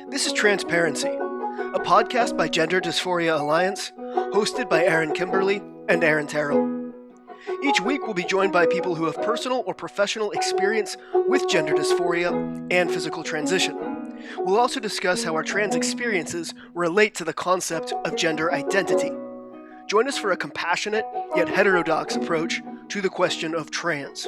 This is Transparency, a podcast by Gender Dysphoria Alliance, hosted by Aaron Kimberly and Aaron Terrell. Each week we'll be joined by people who have personal or professional experience with gender dysphoria and physical transition. We'll also discuss how our trans experiences relate to the concept of gender identity. Join us for a compassionate yet heterodox approach to the question of trans.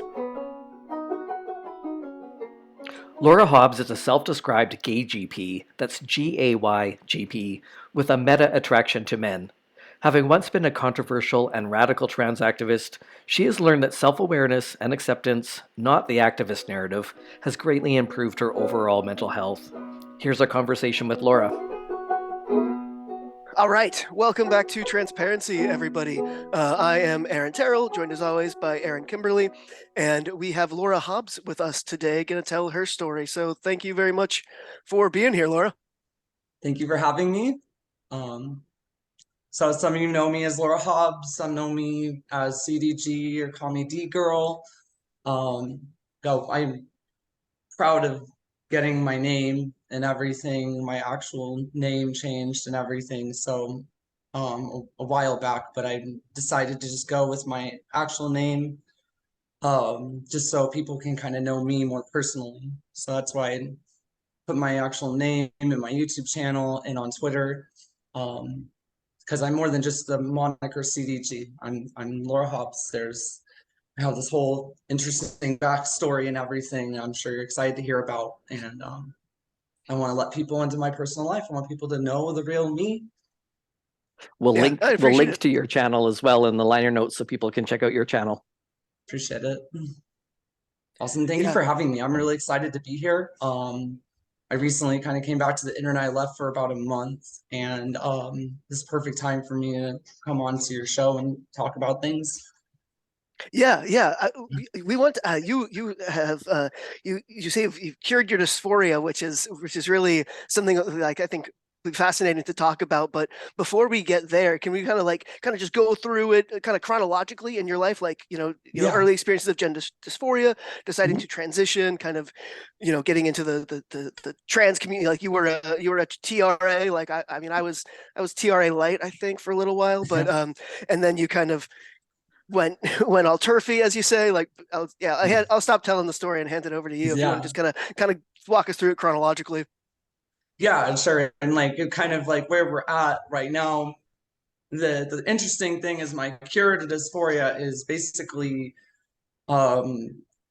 Laura Hobbs is a self-described gay GP, that's Gay GP, with a meta-attraction to men. Having once been a controversial and radical trans activist, she has learned that self-awareness and acceptance, not the activist narrative, has greatly improved her overall mental health. Here's our conversation with Laura. All right, welcome back to Transparency, everybody. I am Aaron Terrell, joined as always by Aaron Kimberly, and we have Laura Hobbs with us today, going to tell her story. So thank you very much for being here, Laura. Thank you for having me. So some of you know me as Laura Hobbs, some know me as CDG or call me D-Girl. I'm proud of getting my name and everything, my actual name changed and everything. So a while back, but I decided to just go with my actual name, just so people can kind of know me more personally. So that's why I put my actual name in my YouTube channel and on Twitter, because I'm more than just the moniker CDG. I'm Laura Hobbs. I have this whole interesting backstory and everything I'm sure you're excited to hear about. And I want to let people into my personal life. I want people to know the real me. We'll link to your channel as well in the liner notes so people can check out your channel. Appreciate it. Awesome. Thank you for having me. I'm really excited to be here. I recently kind of came back to the internet. I left for about a month, and this is perfect time for me to come on to your show and talk about things. Yeah. We want you have you say you've cured your dysphoria, which is really something like I think fascinating to talk about. But before we get there, can we kind of just go through it kind of chronologically in your life, like early experiences of gender dysphoria, deciding to transition, kind of getting into the trans community. Like you were a TRA, like I was TRA light, I think, for a little while, but and then you kind of went all turfy, as you say. Like I'll stop telling the story and hand it over to you if you want to just kind of walk us through it chronologically. Yeah, sure. And like kind of like where we're at right now, the interesting thing is my cure to dysphoria is basically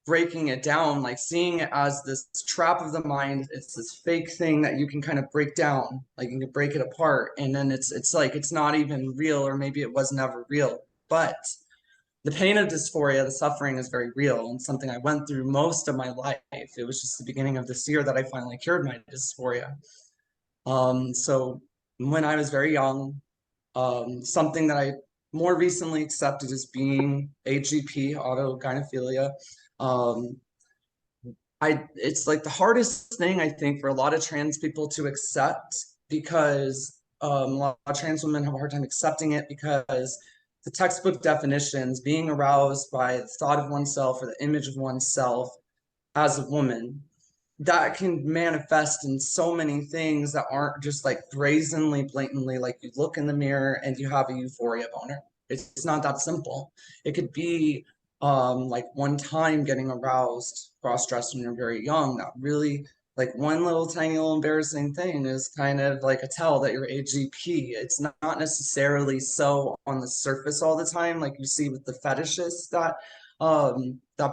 breaking it down, like seeing it as this trap of the mind. It's this fake thing that you can kind of break down, like you can break it apart, and then it's like it's not even real, or maybe it was never real. But the pain of dysphoria, the suffering, is very real and something I went through most of my life. It was just the beginning of this year that I finally cured my dysphoria. So when I was very young, something that I more recently accepted as being AGP, autogynephilia. It's like the hardest thing, I think, for a lot of trans people to accept, because a lot of trans women have a hard time accepting it because the textbook definitions, being aroused by the thought of oneself or the image of oneself as a woman, that can manifest in so many things that aren't just like brazenly, blatantly, like you look in the mirror and you have a euphoria boner. It's not that simple. It could be like one time getting aroused, cross-dressed when you're very young, that really, like one little tiny little embarrassing thing is kind of like a tell that you're AGP. It's not necessarily so on the surface all the time, like you see with the fetishists that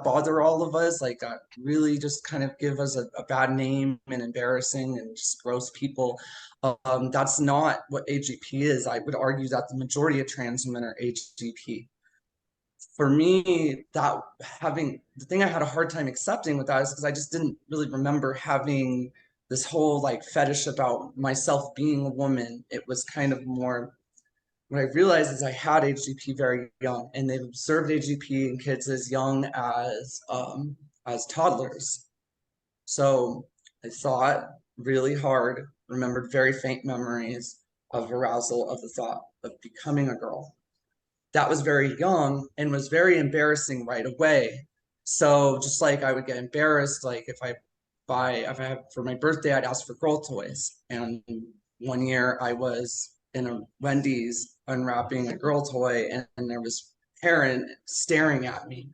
bother all of us, like really just kind of give us a bad name and embarrassing and just gross people. That's not what AGP is. I would argue that the majority of trans women are AGP. For me, the thing I had a hard time accepting with that is because I just didn't really remember having this whole like fetish about myself being a woman. It was kind of more, what I realized is I had AGP very young, and they've observed AGP in kids as young as toddlers. So I thought really hard, remembered very faint memories of arousal of the thought of becoming a girl. That was very young and was very embarrassing right away. So just like I would get embarrassed, like if I for my birthday, I'd ask for girl toys. And one year I was in a Wendy's unwrapping a girl toy, and there was a parent staring at me.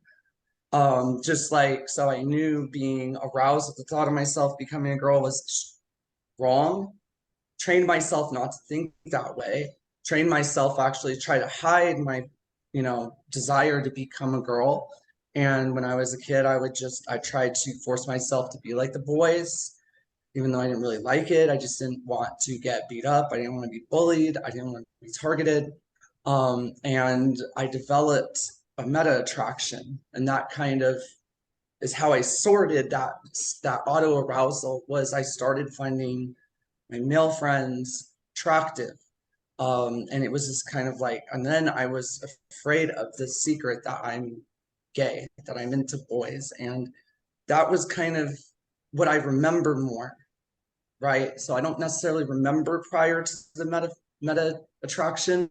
Just like, so I knew being aroused at the thought of myself becoming a girl was wrong. Trained myself not to think that way. Trained myself actually try to hide my, desire to become a girl. And when I was a kid, I tried to force myself to be like the boys, even though I didn't really like it. I just didn't want to get beat up. I didn't want to be bullied. I didn't want to be targeted. And I developed a meta attraction, and that kind of is how I sorted that auto arousal. Was I started finding my male friends attractive. And it was just kind of like, and then I was afraid of the secret that I'm gay, that I'm into boys. And that was kind of what I remember more, right? So I don't necessarily remember prior to the meta attraction.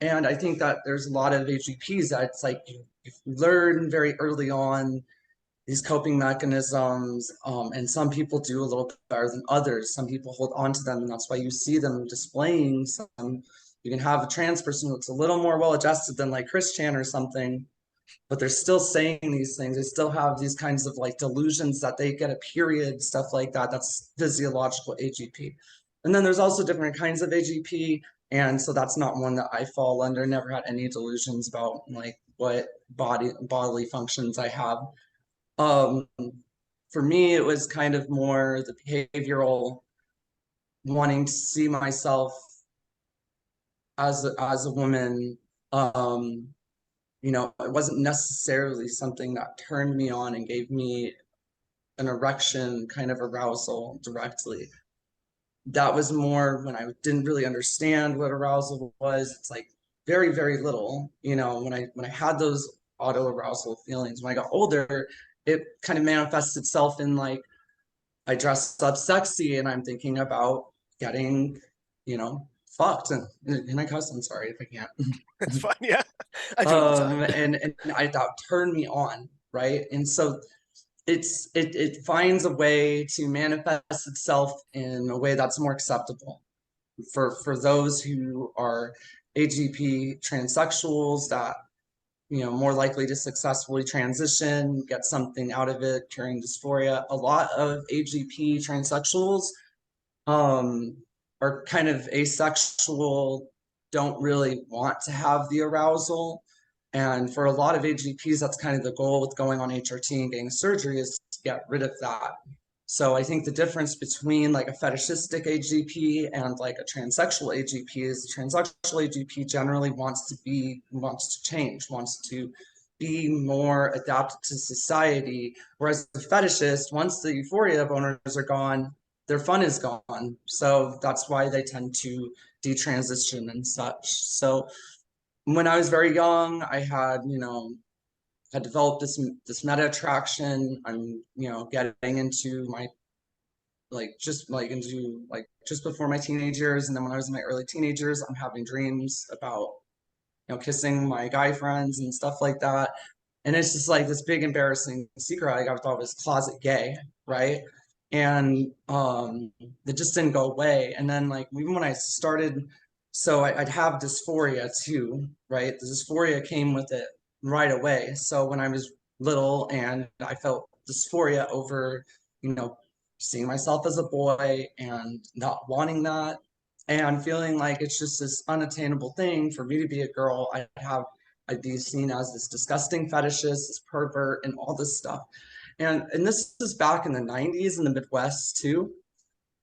And I think that there's a lot of AGPs that it's like you learn very early on these coping mechanisms, and some people do a little better than others. Some people hold on to them, and that's why you see them displaying some. You can have a trans person who looks a little more well-adjusted than like Chris Chan or something, but they're still saying these things. They still have these kinds of like delusions that they get a period, stuff like that. That's physiological AGP. And then there's also different kinds of AGP, and so that's not one that I fall under. Never had any delusions about like what bodily functions I have. For me, it was kind of more the behavioral, wanting to see myself as a woman. It wasn't necessarily something that turned me on and gave me an erection kind of arousal directly. That was more when I didn't really understand what arousal was. It's like very, very little, when I had those auto arousal feelings. When I got older, it kind of manifests itself in like I dress up sexy and I'm thinking about getting, fucked. And can I cuss? I'm sorry if I can't. That's fine. Yeah, I do it all the time. And that turned me on, right? And so it finds a way to manifest itself in a way that's more acceptable for those who are AGP transsexuals that more likely to successfully transition, get something out of it, curing dysphoria. A lot of AGP transsexuals are kind of asexual, don't really want to have the arousal. And for a lot of AGPs, that's kind of the goal with going on HRT and getting surgery, is to get rid of that. So I think the difference between like a fetishistic AGP and like a transsexual AGP is the transsexual AGP generally wants to change, wants to be more adapted to society. Whereas the fetishist, once the euphoria boners are gone, their fun is gone. So that's why they tend to detransition and such. So when I was very young, I had developed this meta attraction. I'm getting into my just before my teenage years, and then when I was in my early teenagers, I'm having dreams about kissing my guy friends and stuff like that. And it's just like this big embarrassing secret. Like I thought it was closet gay, right? And it just didn't go away. And then like even when I started, so I'd have dysphoria too, right? The dysphoria came with it right away. So when I was little and I felt dysphoria over, seeing myself as a boy and not wanting that, and feeling like it's just this unattainable thing for me to be a girl. I'd be seen as this disgusting fetishist, this pervert, and all this stuff. And this is back in the 90s in the Midwest too.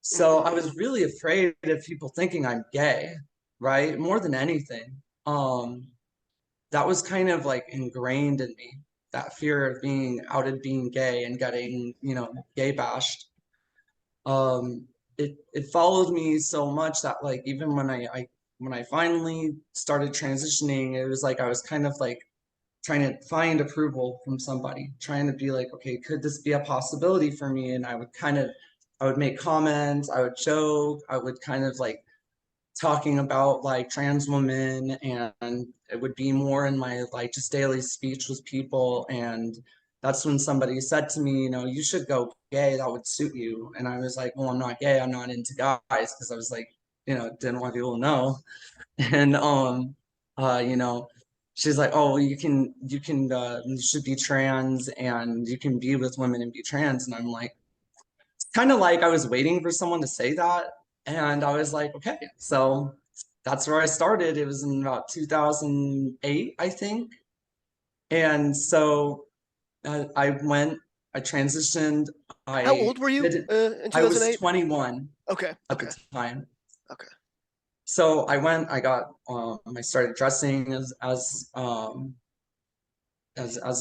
So I was really afraid of people thinking I'm gay, right? More than anything. That was kind of like ingrained in me, that fear of being outed, being gay, and getting, gay bashed. It followed me so much that like even when I finally started transitioning, it was like I was kind of like trying to find approval from somebody, trying to be like, okay, could this be a possibility for me? And I would make comments, I would joke, I would kind of like talking about like trans women, and it would be more in my like just daily speech with people. And that's when somebody said to me, you know, you should go gay, that would suit you. And I was like, well, I'm not gay, I'm not into guys, because I was like, you know, didn't want people to know. And you know, she's like, oh, you should be trans and you can be with women and be trans. And I'm like, it's kind of like I was waiting for someone to say that. And I was like, okay. So that's where I started. It was in about 2008, I think. And so I transitioned. How I old were you did, in I was 2008? 21 Okay, at okay, the time. okay. So I started dressing as a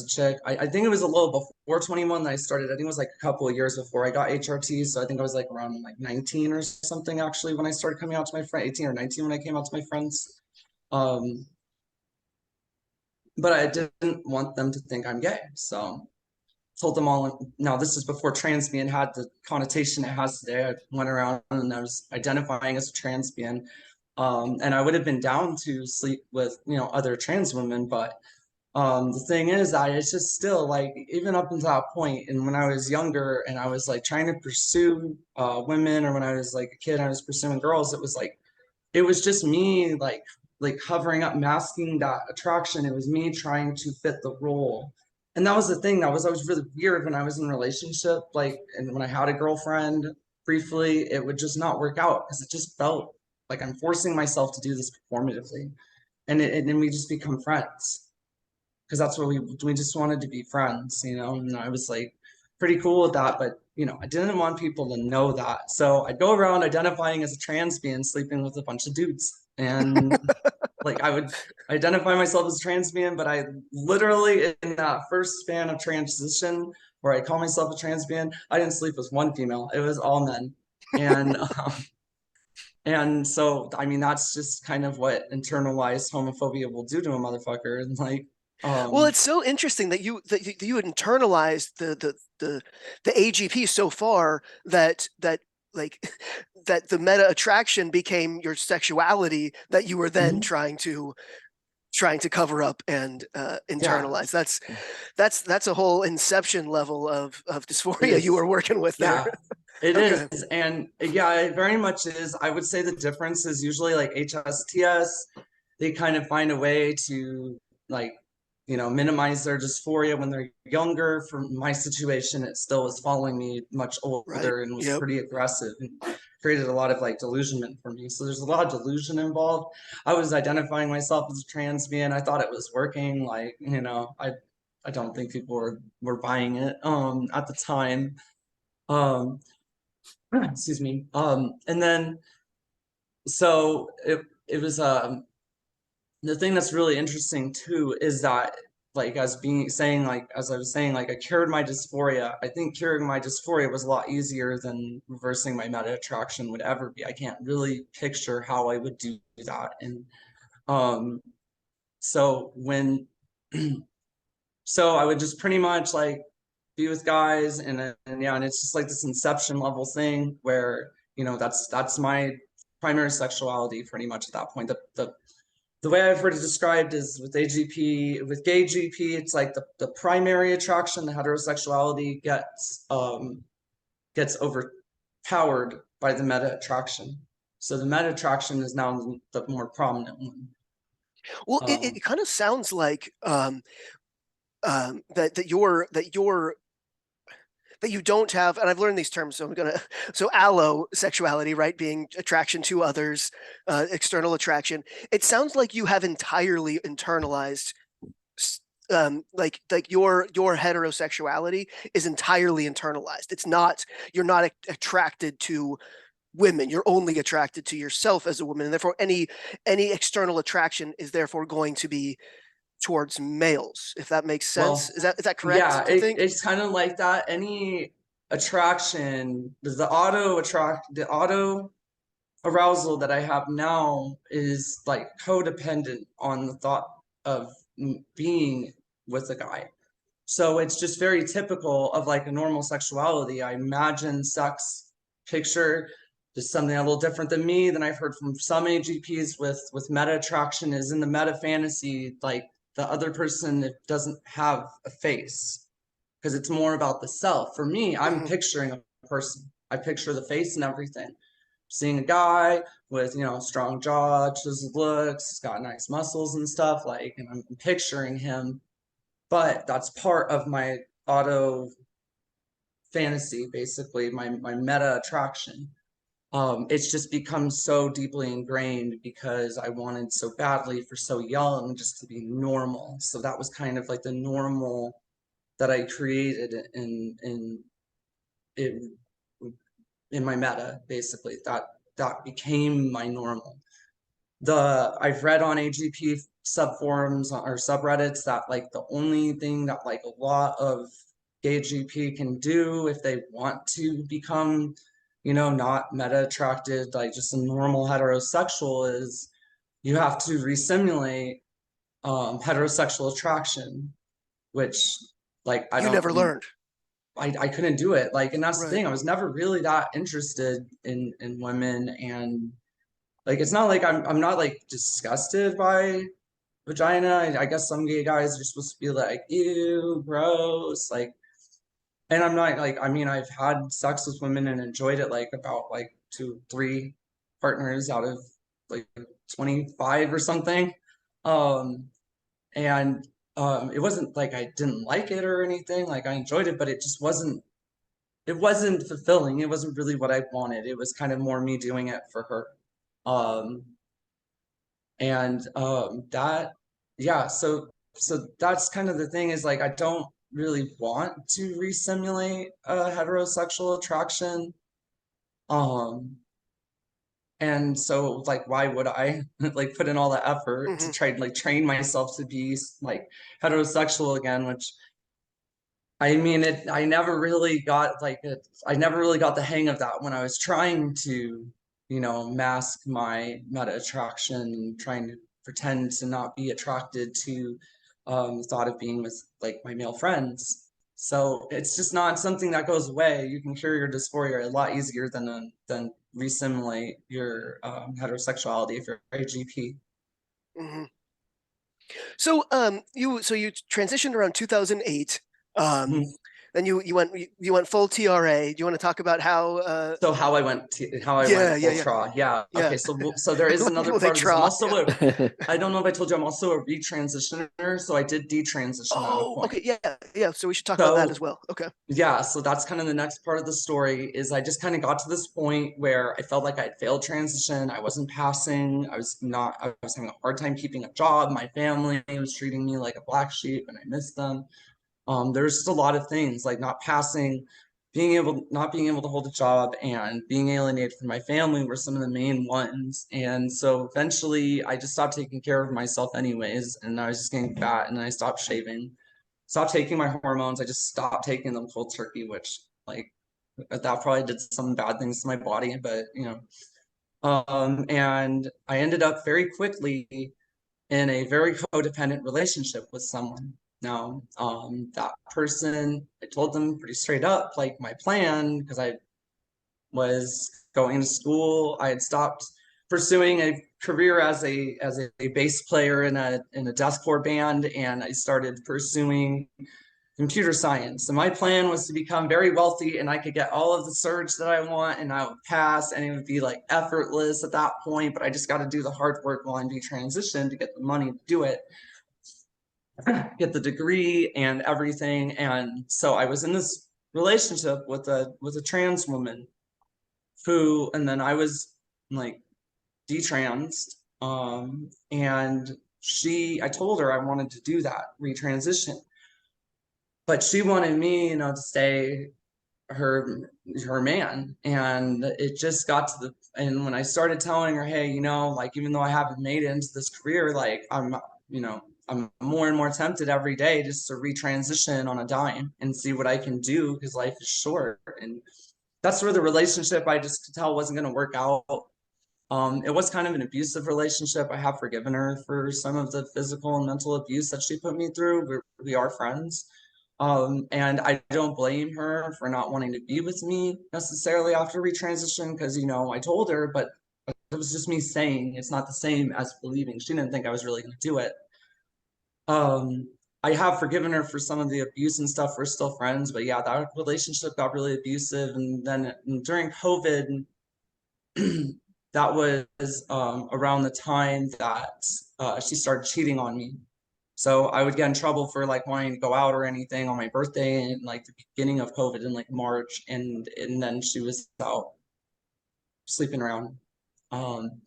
chick. I think it was a little before 21 that I started. I think it was like a couple of years before I got HRT. So I think I was like around like 19 or something actually when I started coming out to my friend, 18 or 19 when I came out to my friends. Um, but I didn't want them to think I'm gay. So told them all. Now this is before transbian had the connotation it has today. I went around and I was identifying as a transbian. And I would have been down to sleep with, you know, other trans women, but the thing is that it's just still like, even up until that point, and when I was younger and I was like trying to pursue women, or when I was like a kid, I was pursuing girls, it was like, it was just me like hovering up, masking that attraction. It was me trying to fit the role. And that was the thing that was always really weird when I was in a relationship, like, and when I had a girlfriend briefly, it would just not work out because it just felt like I'm forcing myself to do this performatively. And then we just become friends because that's what we just wanted to be friends, you know. And I was like pretty cool with that, but you know, I didn't want people to know that. So I'd go around identifying as a trans being, sleeping with a bunch of dudes. And like I would identify myself as a trans man, but I literally in that first span of transition where I call myself a trans man, I didn't sleep with one female. It was all men. And and so I mean that's just kind of what internalized homophobia will do to a motherfucker. And like Well, it's so interesting that you had internalized the AGP so far that like that the meta attraction became your sexuality that you were then trying to cover up and yeah, internalize. That's a whole inception level of it dysphoria you is. were working with there. Yeah, it Okay. is. And yeah, it very much is. I would say the difference is usually like HSTS, they kind of find a way to like, you know, minimize their dysphoria when they're younger. For my situation, it still was following me much Right. older and was Yep. pretty aggressive and created a lot of like delusionment for me. So there's a lot of delusion involved. I was identifying myself as a trans man. I thought it was working. Like, you know, I don't think people were buying it at the time. Um, excuse me. And then so it was the thing that's really interesting too is that like as being saying like as I was saying like I cured my dysphoria. I think curing my dysphoria was a lot easier than reversing my meta attraction would ever be. I can't really picture how I would do that. And um so when so I would just pretty much like be with guys and yeah, and it's just like this inception level thing where, you know, that's my primary sexuality pretty much at that point. The way I've heard it described is with AGP, with gay GP, it's like the primary attraction, the heterosexuality gets overpowered by the meta attraction. So the meta attraction is now the more prominent one. Well, Um, it kind of sounds like that you don't have, and I've learned these terms, so I'm gonna so allo sexuality, right, being attraction to others, external attraction. It sounds like you have entirely internalized like your heterosexuality is entirely internalized. It's not, you're not attracted to women, you're only attracted to yourself as a woman, and therefore any external attraction is therefore going to be towards males, if that makes sense. well, Is that correct, yeah, do you think? it's kind of like that. Any attraction, the auto arousal that I have now is like codependent on the thought of being with a guy. So it's just very typical of like a normal sexuality. I imagine sex picture just something a little different than me than I've heard from some AGPs with meta attraction is in the meta fantasy, like the other person doesn't have a face. because it's more about the self. For me, I'm Mhm. picturing a person. I picture the face and everything. Seeing a guy with, you know, strong jaw, chiseled looks, he's got nice muscles and stuff, like, and I'm picturing him. But that's part of my auto fantasy, basically, my meta attraction. It's just become so deeply ingrained because I wanted so badly for so young just to be normal. So that was kind of like the normal that I created in in my meta, basically. That became my normal. I've read on AGP subforums or subreddits that like the only thing that like a lot of gay GP can do if they want to become, you know, not meta attracted, like just a normal heterosexual, is you have to resimulate heterosexual attraction, which like You never learned. I couldn't do it. Like, and that's the Right. thing. I was never really that interested in women, and like it's not like I'm not like disgusted by vagina. I guess some gay guys are supposed to be like, ew, gross. Like, and I'm not like, I mean, I've had sex with women and enjoyed it like about like 2, 3 partners out of like 25 or something. Um, and it wasn't like I didn't like it or anything. Like I enjoyed it, but it wasn't fulfilling. It wasn't really what I wanted. It was kind of more me doing it for her. Um, and that, yeah, so that's kind of the thing, is like I don't really want to resimulate a heterosexual attraction. And so like why would I like put in all the effort to Mhm. try to like train myself to be like heterosexual again, which I mean, I never really got like it. I never really got the hang of that when I was trying to, you know, mask my meta attraction and trying to pretend to not be attracted to the thought of being with like my male friends. So it's just not something that goes away. You can cure your dysphoria a lot easier than resimulate your heterosexuality if you're a GP. Mhm. So you transitioned around 2008. Um, then you went full TRA. Do you want to talk about how? So how I Yeah, went yeah, full yeah, tra. Yeah. yeah. Okay. So there is another Well, they part of this. I'm try. also Yeah. I don't know if I told you, I'm also a retransitioner. So I did detransition at a Oh, point. okay, yeah, yeah. So we should talk about that as So well. Okay. yeah, so that's kind of the next part of the story, is I just kind of got to this point where I felt like I had failed transition. I wasn't passing. I was having a hard time keeping a job. My family was treating me like a black sheep and I missed them. There's just a lot of things like not passing, not being able to hold a job, and being alienated from my family were some of the main ones. And so eventually I just stopped taking care of myself anyways, and I was just getting fat, and I stopped shaving, stopped taking my hormones. I just stopped taking them cold turkey, which like that probably did some bad things to my body, but you know. And I ended up very quickly in a very codependent relationship with someone. Now, that person, I told them pretty straight up, like my plan, because I was going to school. I had stopped pursuing a career as a bass player in a deathcore band, and I started pursuing computer science. And my plan was to become very wealthy, and I could get all of the certs that I want, and I would pass, and it would be like effortless at that point. But I just got to do the hard work while I'm detransitioned to get the money to do it, get the degree and everything. And so I was in this relationship with a trans woman who, and then I was like detransed. And I told her I wanted to do that retransition, but she wanted me, you know, to stay her man. And it just got to and when I started telling her, hey, you know, like even though I haven't made it into this career, like you know, I'm more and more tempted every day just to retransition on a dime and see what I can do, because life is short. And that's where the relationship, I just could tell, wasn't going to work out. It was kind of an abusive relationship. I have forgiven her for some of the physical and mental abuse that she put me through. We are friends. And I don't blame her for not wanting to be with me necessarily after retransition, because, you know, I told her, but it was just me saying. It's not the same as believing. She didn't think I was really going to do it. I have forgiven her for some of the abuse and stuff. We're still friends, but yeah, that relationship got really abusive. And then during COVID, that was around the time that she started cheating on me. So I would get in trouble for like wanting to go out or anything on my birthday and like the beginning of COVID in like March, and then she was out sleeping around. Um,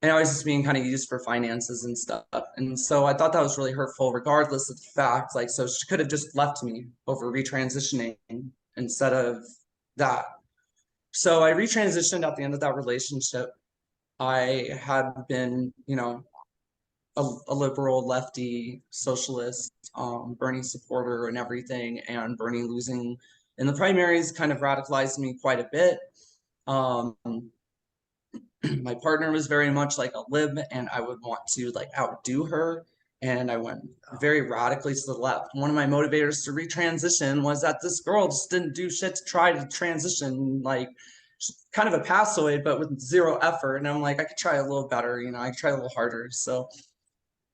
and I was just being kind of used for finances and stuff. And so I thought that was really hurtful, regardless of the fact. Like, so she could have just left me over retransitioning instead of that. So I retransitioned at the end of that relationship. I had been, you know, a liberal, lefty, socialist, Bernie supporter and everything, and Bernie losing in the primaries kind of radicalized me quite a bit. Um, my partner was very much like a lib, and I would want to like outdo her, and I went very radically to the left. One of my motivators to retransition was that this girl just didn't do shit to try to transition, like kind of a passoid, but with zero effort. And I'm like, I could try a little better, you know, I could try a little harder. So,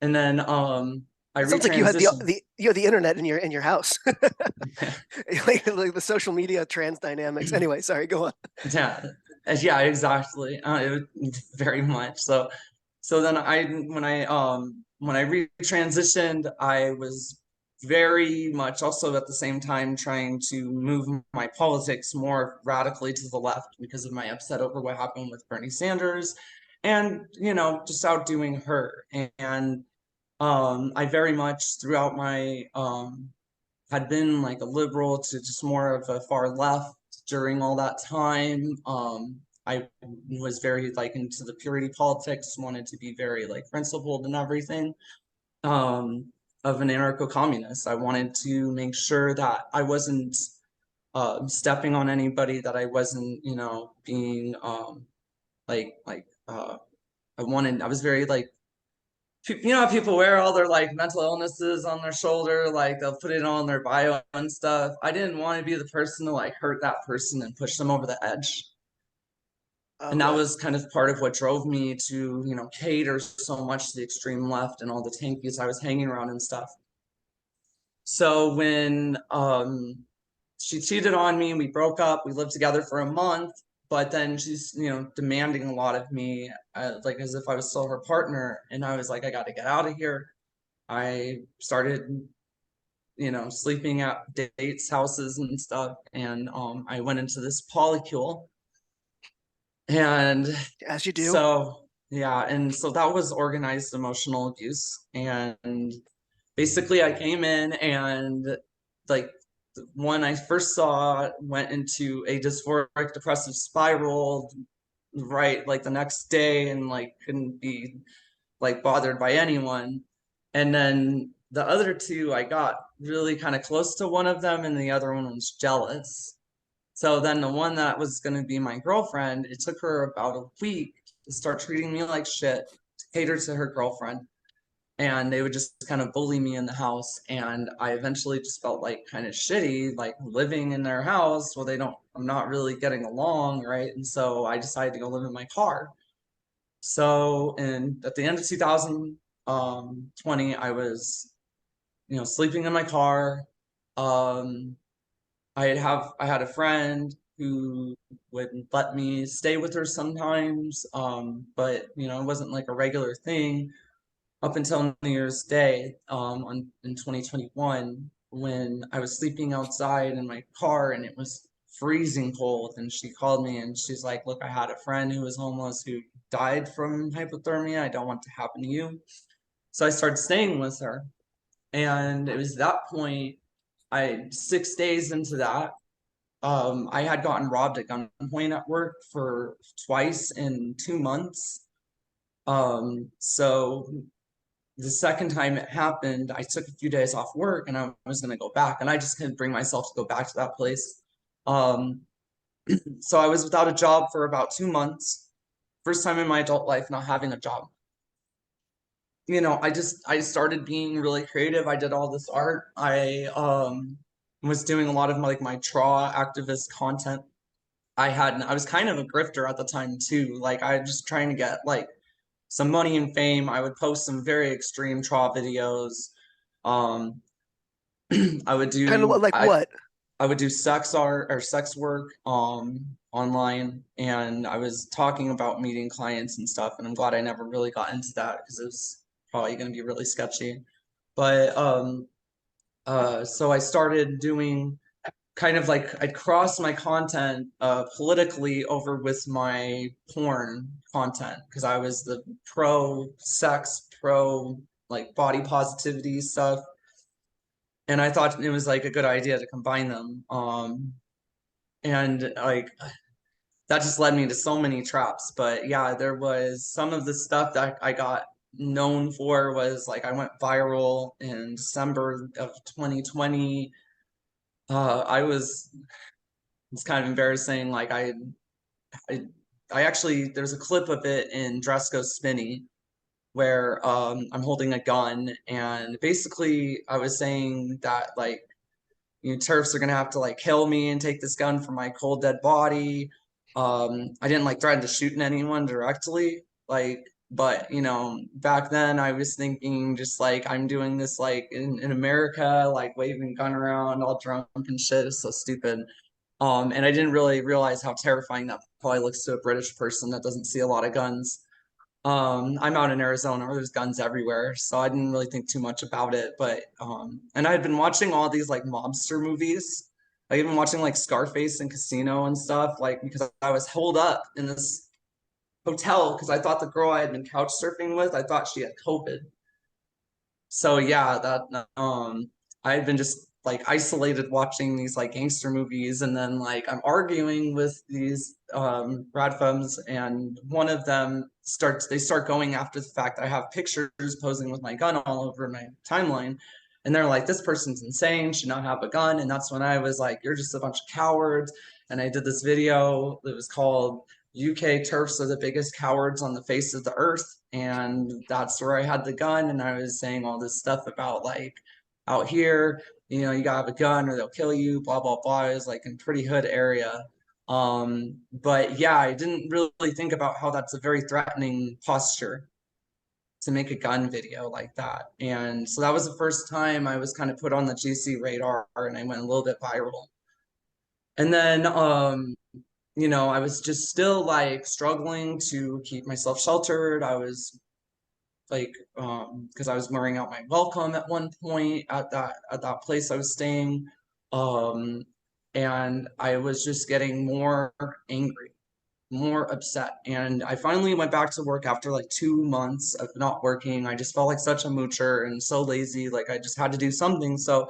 and then I It sounds like you had retransitioned. the internet in your house, like the social media trans dynamics. Anyway, sorry, go on. Yeah, yeah, exactly. Very much so. So then when I retransitioned, I was very much also at the same time trying to move my politics more radically to the left because of my upset over what happened with Bernie Sanders, and you know, just outdoing her. And I very much throughout my had been like a liberal to just more of a far left during all that time. I was very like into the purity politics, wanted to be very like principled and everything. Of an anarcho-communist. I wanted to make sure that I wasn't stepping on anybody, that I wasn't, you know, being I was very like, you know how people wear all their like mental illnesses on their shoulder, like they'll put it on their bio and stuff. I didn't want to be the person to like hurt that person and push them over the edge. And that Yeah. was kind of part of what drove me to, you know, cater so much to the extreme left and all the tankies I was hanging around and stuff. So when she cheated on me, we broke up, we lived together for a month, but then she's, you know, demanding a lot of me, like as if I was still her partner. And I was like, I got to get out of here. I started, you know, sleeping at dates, houses and stuff. And I went into this polycule. And As you do. so, yeah. And so that was organized emotional abuse. And basically I came in and like one I first saw went into a dysphoric depressive spiral right like the next day and like couldn't be like bothered by anyone. And then the other two, I got really kind of close to one of them, and the other one was jealous. So then the one that was going to be my girlfriend, it took her about a week to start treating me like shit, to cater to her girlfriend. And they would just kind of bully me in the house. And I eventually just felt like kind of shitty, like living in their house. Well, I'm not really getting along, right? And so I decided to go live in my car. So, and at the end of 2020, I was, you know, sleeping in my car. Um, I had a friend who would let me stay with her sometimes, but you know, it wasn't like a regular thing up until New Year's Day, in 2021, when I was sleeping outside in my car and it was freezing cold, and she called me and she's like, "Look, I had a friend who was homeless who died from hypothermia. I don't want it to happen to you." So I started staying with her, and it was that point. 6 days into that, I had gotten robbed at gunpoint at work for twice in 2 months. So the second time it happened, I took a few days off work and I was going to go back, and I just couldn't bring myself to go back to that place. Um, so I was without a job for about 2 months. First time in my adult life not having a job. You know, I started being really creative. I did all this art. I was doing a lot of like my TRAW activist content. I was kind of a grifter at the time too. Like I was just trying to get like some money and fame. I would post some very extreme TRAW videos. Um, I would Kind of do like what? I would do sex art or sex work online, and I was talking about meeting clients and stuff, and I'm glad I never really got into that because it was probably going to be really sketchy. But so I started doing kind of like I'd cross my content politically over with my porn content because I was the pro sex, pro like body positivity stuff. And I thought it was like a good idea to combine them. And like that just led me to so many traps. But yeah, there was some of the stuff that I got known for was like I went viral in December of 2020. I was it's kind of embarrassing. Like I, I actually there's a clip of it in Dress Goes Spinny where I'm holding a gun and basically I was saying that like turfs are gonna have to like kill me and take this gun from my cold dead body. I didn't like threaten to shoot anyone directly, like, but back then I was thinking just like I'm doing this like in America, like waving gun around all drunk and shit. It's so stupid. And I didn't really realize how terrifying that probably looks to a British person that doesn't see a lot of guns. I'm out in Arizona where there's guns everywhere, so I didn't really think too much about it. But and I had been watching all these like mobster movies. I've been watching like Scarface and Casino and stuff, like because I was holed up in this hotel because I thought the girl I had been couch surfing with, I thought she had COVID. So yeah, that I had been just like isolated watching these like gangster movies, and then like I'm arguing with these rad femmes, and one of them they start going after the fact that I have pictures posing with my gun all over my timeline. And they're like, this person's insane, should not have a gun. And that's when I was like, you're just a bunch of cowards. And I did this video that was called UK turfs are the biggest cowards on the face of the earth. And that's where I had the gun. And I was saying all this stuff about like out here, you gotta have a gun or they'll kill you, blah, blah, blah. It was like in pretty hood area. But yeah, I didn't really think about how that's a very threatening posture to make a gun video like that. And so that was the first time I was kind of put on the GC radar and I went a little bit viral. And then I was just still like struggling to keep myself sheltered. I was like, because I was wearing out my welcome at one point at that place I was staying, and I was just getting more angry, more upset, and I finally went back to work after like 2 months of not working. I just felt like such a moocher and so lazy, like I just had to do something. So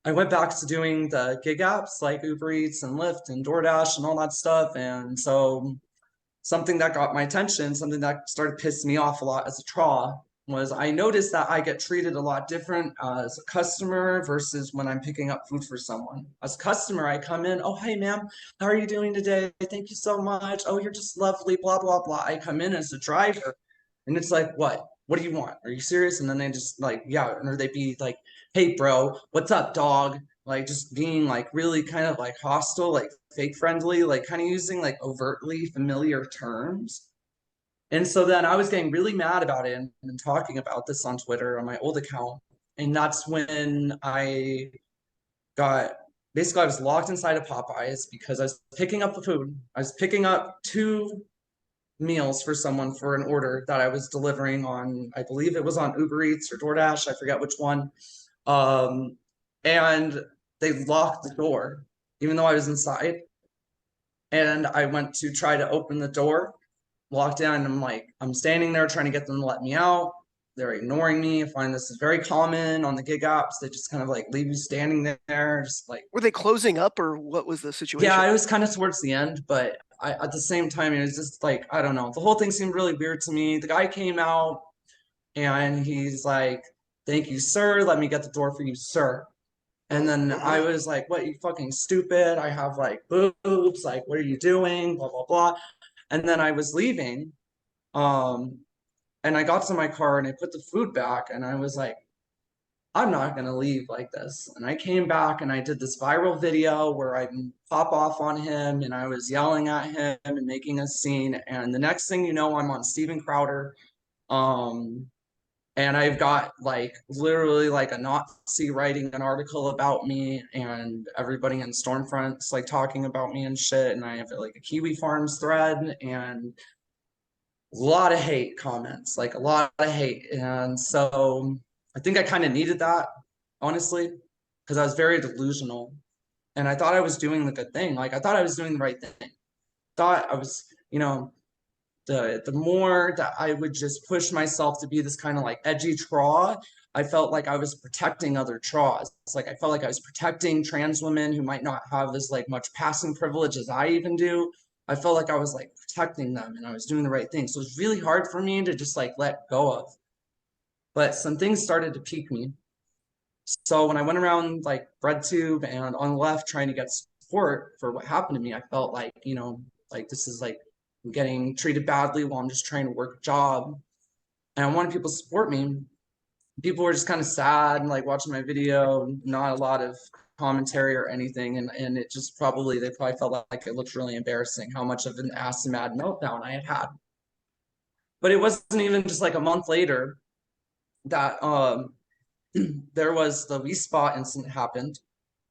I went back to doing the gig apps like Uber Eats and Lyft and DoorDash and all that stuff. And so something that got my attention, something that started pissing me off a lot as a traw was I noticed that I get treated a lot different as a customer versus when I'm picking up food for someone. As a customer, I come in, oh, hey, ma'am, how are you doing today? Thank you so much. Oh, you're just lovely, blah, blah, blah. I come in as a driver and it's like, what? What do you want? Are you serious? And then they just like, yeah, or they'd be like, hey, bro, what's up, dog? Like just being like really kind of like hostile, like fake friendly, like kind of using like overtly familiar terms. And so then I was getting really mad about it and talking about this on Twitter on my old account. And that's when I got basically I was locked inside of Popeyes because I was picking up the food. I was picking up 2 meals for someone for an order that I was delivering on, I believe it was on Uber Eats or DoorDash, I forget which one. And they locked the door, even though I was inside. And I went to try to open the door, walked in, and I'm standing there trying to get them to let me out. They're ignoring me. I find this is very common on the gig apps. They just kind of like leave you standing there, just like. Were they closing up or what was the situation? Yeah, it was kind of towards the end, but at the same time, it was just like, I don't know. The whole thing seemed really weird to me. The guy came out and he's like, thank you, sir. Let me get the door for you, sir. And then I was like, what, you fucking stupid? I have like boobs. Like, what are you doing? Blah, blah, blah. And then I was leaving. And I got to my car and I put the food back and I was like, I'm not going to leave like this. And I came back and I did this viral video where I pop off on him and I was yelling at him and making a scene. And the next thing you know, I'm on Steven Crowder. And I've got like literally like a Nazi writing an article about me, and everybody in Stormfront's like talking about me and shit. And I have like a Kiwi Farms thread and a lot of hate comments, like a lot of hate. And so I think I kind of needed that, honestly, because I was very delusional. And I thought I was doing the good thing. Like I thought I was doing the right thing. Thought I was, you know, the more that I would just push myself to be this kind of like edgy traw, I felt like I was protecting other traws. It's like I felt like I was protecting trans women who might not have as like much passing privilege as I even do. I felt like I was like protecting them and I was doing the right thing. So it was really hard for me to just like let go of. But some things started to pique me. So when I went around like BreadTube and on the left trying to get support for what happened to me, I felt like, you know, like this is like I'm getting treated badly while I'm just trying to work a job. And I wanted people to support me. People were just kind of sad and like watching my video, not a lot of commentary or anything. And it just probably, they probably felt like it looked really embarrassing how much of an ass-mad meltdown I had had. But it wasn't even just like a month later that there was the Wee Spa incident happened,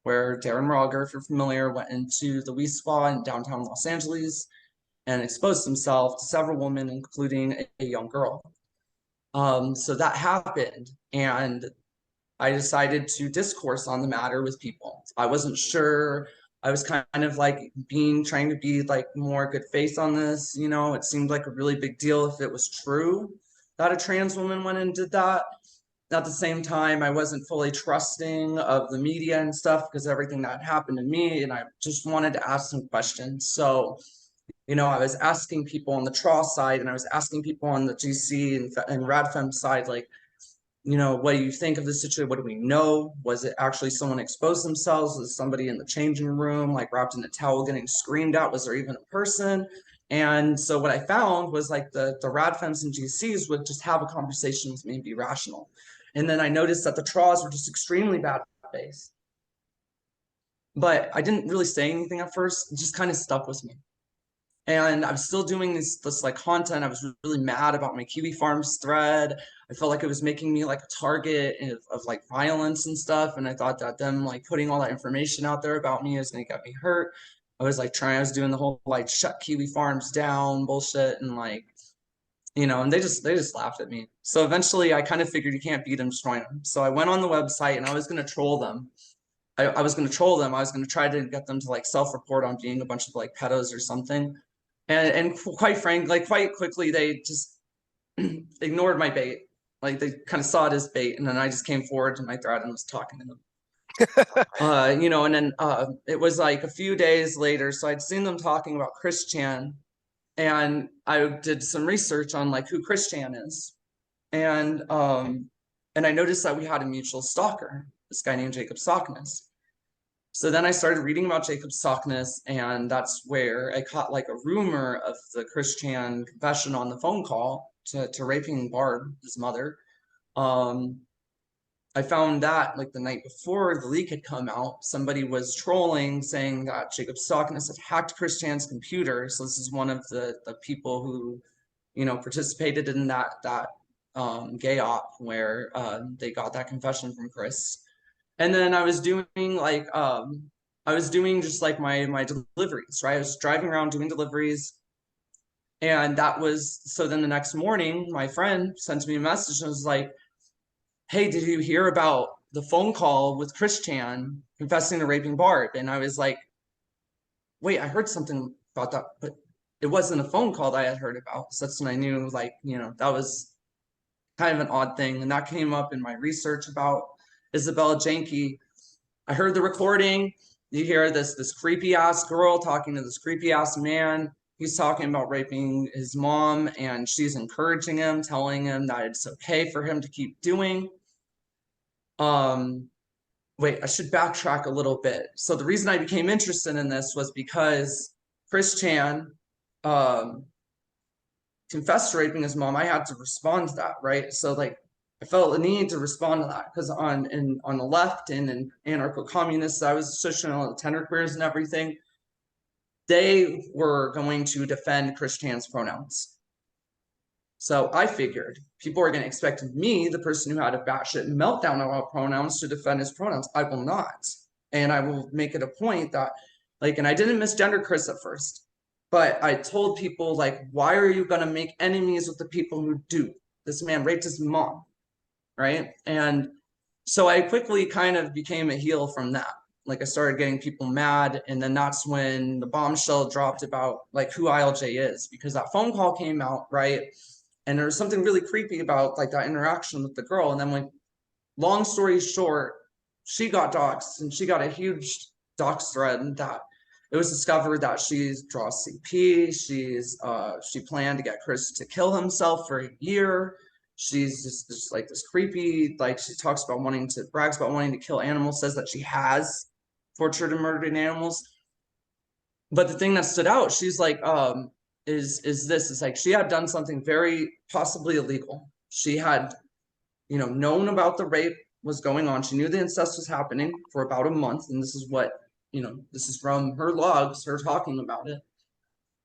where Darren Roger, if you're familiar, went into the Wee Spa in downtown Los Angeles and exposed himself to several women, including a young girl. So that happened, and I decided to discourse on the matter with people. I wasn't sure. I was kind of like trying to be like more good faith on this. You know, it seemed like a really big deal if it was true that a trans woman went and did that. At the same time, I wasn't fully trusting of the media and stuff because everything that happened to me, and I just wanted to ask some questions. So, you know, I was asking people on the TRAW side, and I was asking people on the GC and RadFem side, like, you know, what do you think of the situation? What do we know? Was it actually someone exposed themselves? Was somebody in the changing room, like wrapped in a towel getting screamed at? Was there even a person? And so what I found was like the RadFems and GCs would just have a conversation with me and be rational. And then I noticed that the TRAWs were just extremely bad based. But I didn't really say anything at first. It just kind of stuck with me. And I'm still doing this like content. I was really mad about my Kiwi Farms thread. I felt like it was making me like a target of like violence and stuff. And I thought that them like putting all that information out there about me is gonna get me hurt. I was doing the whole like shut Kiwi Farms down bullshit, and like, you know, and they just laughed at me. So eventually I kind of figured you can't beat them, destroy them. So I went on the website and I was gonna troll them. I was gonna troll them. I was gonna try to get them to like self-report on being a bunch of like pedos or something. And quite frankly, like quite quickly, they just ignored my bait. Like they kind of saw it as bait, and then I just came forward to my thread and was talking to them. You know, and then it was like a few days later, so I'd seen them talking about Chris Chan, and I did some research on like who Chris Chan is, and I noticed that we had a mutual stalker, this guy named Jacob Sockness. So then I started reading about Jacob Sockness, and that's where I caught like a rumor of the Chris Chan confession on the phone call to raping Barb, his mother. I found that like the night before the leak had come out, somebody was trolling saying that Jacob Sockness had hacked Chris Chan's computer. So this is one of the people who, you know, participated in that gay op where they got that confession from Chris. And then I was doing like just like my deliveries, right? I was driving around doing deliveries. And that was, so then the next morning, my friend sent me a message and was like, hey, did you hear about the phone call with Chris Chan confessing to raping Barb? And I was like, wait, I heard something about that, but it wasn't a phone call that I had heard about. So that's when I knew, like, you know, that was kind of an odd thing. And that came up in my research about Isabella Janke. I heard the recording. You hear this creepy ass girl talking to this creepy ass man. He's talking about raping his mom, and she's encouraging him, telling him that it's okay for him to keep doing. Wait, I should backtrack a little bit. So the reason I became interested in this was because Chris Chan confessed to raping his mom. I had to respond to that, right? So like I felt the need to respond to that because on the left and in anarcho-communists I was associated with genderqueers and everything, they were going to defend Chris Chan's pronouns. So I figured people are going to expect me, the person who had a batshit meltdown about pronouns, to defend his pronouns. I will not. And I will make it a point that, like, and I didn't misgender Chris at first, but I told people, like, why are you going to make enemies with the people who do? This man raped his mom, right? And so I quickly kind of became a heel from that. Like, I started getting people mad, and then that's when the bombshell dropped about like who ILJ is, because that phone call came out, right? And there was something really creepy about like that interaction with the girl. And then when, long story short, she got doxxed, and she got a huge dox thread that it was discovered that she draws CP. She planned to get Chris to kill himself for a year. She's just like this creepy, like she talks about brags about wanting to kill animals, says that she has tortured and murdered animals. But the thing that stood out, she's like, is like she had done something very possibly illegal. She had, known about the rape was going on. She knew the incest was happening for about a month. And this is what, this is from her logs, her talking about it,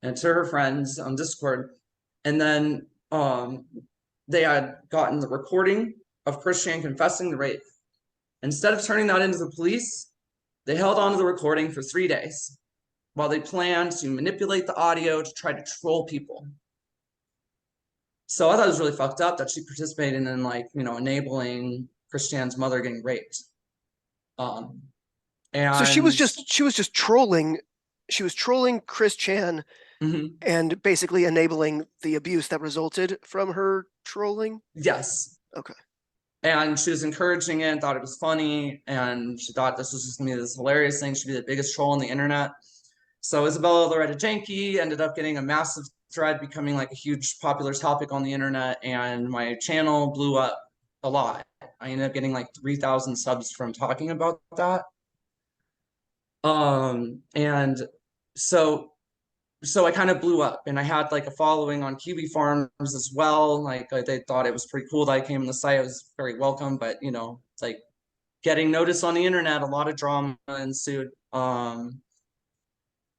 and to her friends on Discord. And then they had gotten the recording of Christian confessing the rape. Instead of turning that into the police, they held on to the recording for 3 days while they planned to manipulate the audio to try to troll people. So I thought it was really fucked up that she participated in, like, enabling Christian's mother getting raped. And so she was just trolling. She was trolling Chris Chan and basically enabling the abuse that resulted from her trolling. Yes. Okay. And she was encouraging it, thought it was funny, and she thought this was just gonna be this hilarious thing. She'd be the biggest troll on the internet. So Isabella Loretta Janke ended up getting a massive thread, becoming like a huge popular topic on the internet, and my channel blew up a lot. I ended up getting like 3,000 subs from talking about that. And so I kind of blew up, and I had like a following on Kiwi Farms as well. Like they thought it was pretty cool that I came on the site. I was very welcome, but it's like getting noticed on the internet, a lot of drama ensued.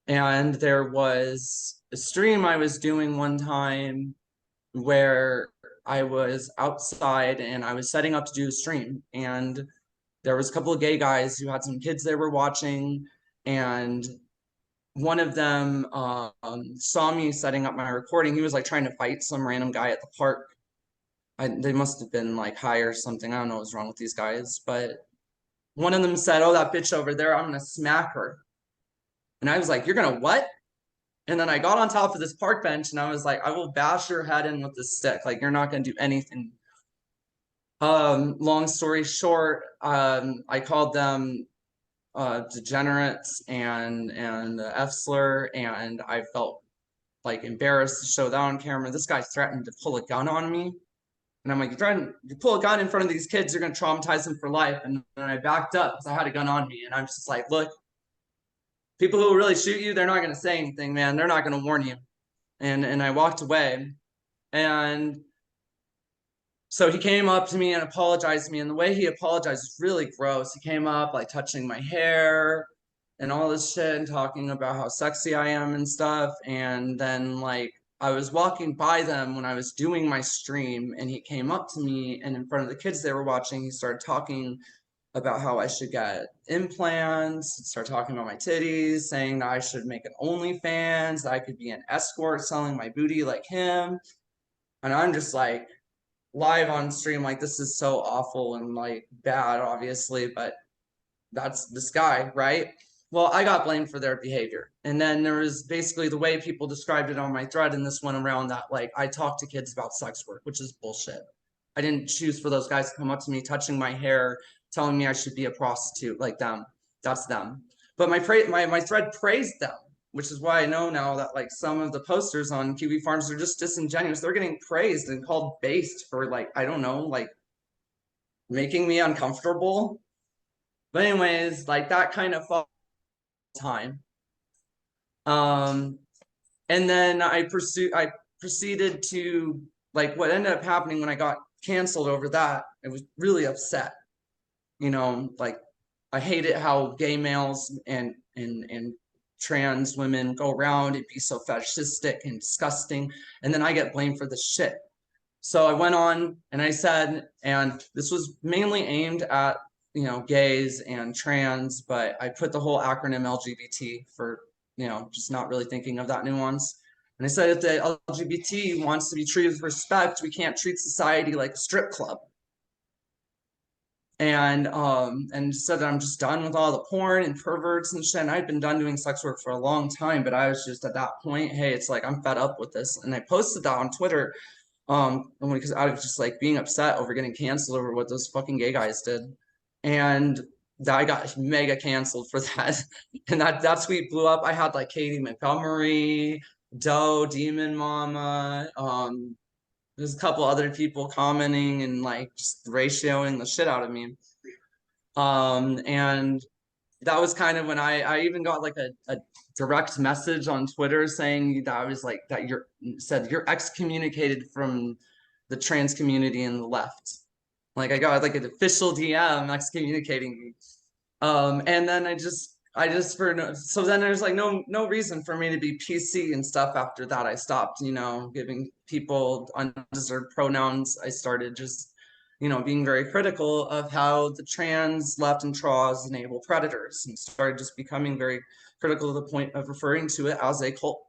And there was a stream I was doing one time where I was outside and I was setting up to do a stream, and there was a couple of gay guys who had some kids they were watching, and one of them saw me setting up my recording. He was like trying to fight some random guy at the park. They must have been like high or something. I don't know what's wrong with these guys, but one of them said, "Oh, that bitch over there, I'm gonna smack her." And I was like, "You're gonna what?" And then I got on top of this park bench and I was like, "I will bash your head in with this stick. Like, you're not gonna do anything." Long story short, I called them degenerates and F-slur, and I felt like embarrassed to show that on camera. This guy threatened to pull a gun on me, and I'm like, you pull a gun in front of these kids, you're gonna traumatize them for life. And then I backed up because I had a gun on me, and I'm just like, look, people who really shoot you, they're not gonna say anything, man. They're not gonna warn you. And I walked away, and so he came up to me and apologized to me, and the way he apologized was really gross. He came up like touching my hair and all this shit and talking about how sexy I am and stuff. And then like I was walking by them when I was doing my stream, and he came up to me, and in front of the kids they were watching, he started talking about how I should get implants, start talking about my titties, saying that I should make an OnlyFans, that I could be an escort selling my booty like him. And I'm just like, live on stream, like, this is so awful and like bad, obviously, but that's this guy, right? Well, I got blamed for their behavior. And then there was basically the way people described it on my thread, and this went around that like I talked to kids about sex work, which is bullshit. I didn't choose for those guys to come up to me, touching my hair, telling me I should be a prostitute like them. That's them. But my thread praised them, which is why I know now that like some of the posters on Kiwi Farms are just disingenuous. They're getting praised and called based for like, I don't know, like making me uncomfortable. But anyways, like that kind of time. And then I proceeded to like what ended up happening when I got canceled over that. I was really upset. Like I hate it how gay males and trans women go around and be so fetishistic and disgusting, and then I get blamed for this shit. So I went on and I said, and this was mainly aimed at, you know, gays and trans, but I put the whole acronym LGBT for, you know, just not really thinking of that nuance. And I said, if the LGBT wants to be treated with respect, we can't treat society like a strip club. And said that I'm just done with all the porn and perverts and shit. And I'd been done doing sex work for a long time, but I was just at that point, hey, it's like I'm fed up with this. And I posted that on Twitter, because I was just like being upset over getting canceled over what those fucking gay guys did. And that I got mega canceled for that. And that tweet blew up. I had like Katie Montgomery, Doe, Demon Mama, there's a couple other people commenting and like just ratioing the shit out of me. And that was kind of when I even got like a direct message on Twitter saying that I was like that you're excommunicated from the trans community and the left. Like I got like an official DM excommunicating me. And then so then there's like no reason for me to be PC and stuff after that. I stopped, you know, giving people undeserved pronouns. I started just, you know, being very critical of how the trans left and tras enable predators, and started just becoming very critical to the point of referring to it as a cult.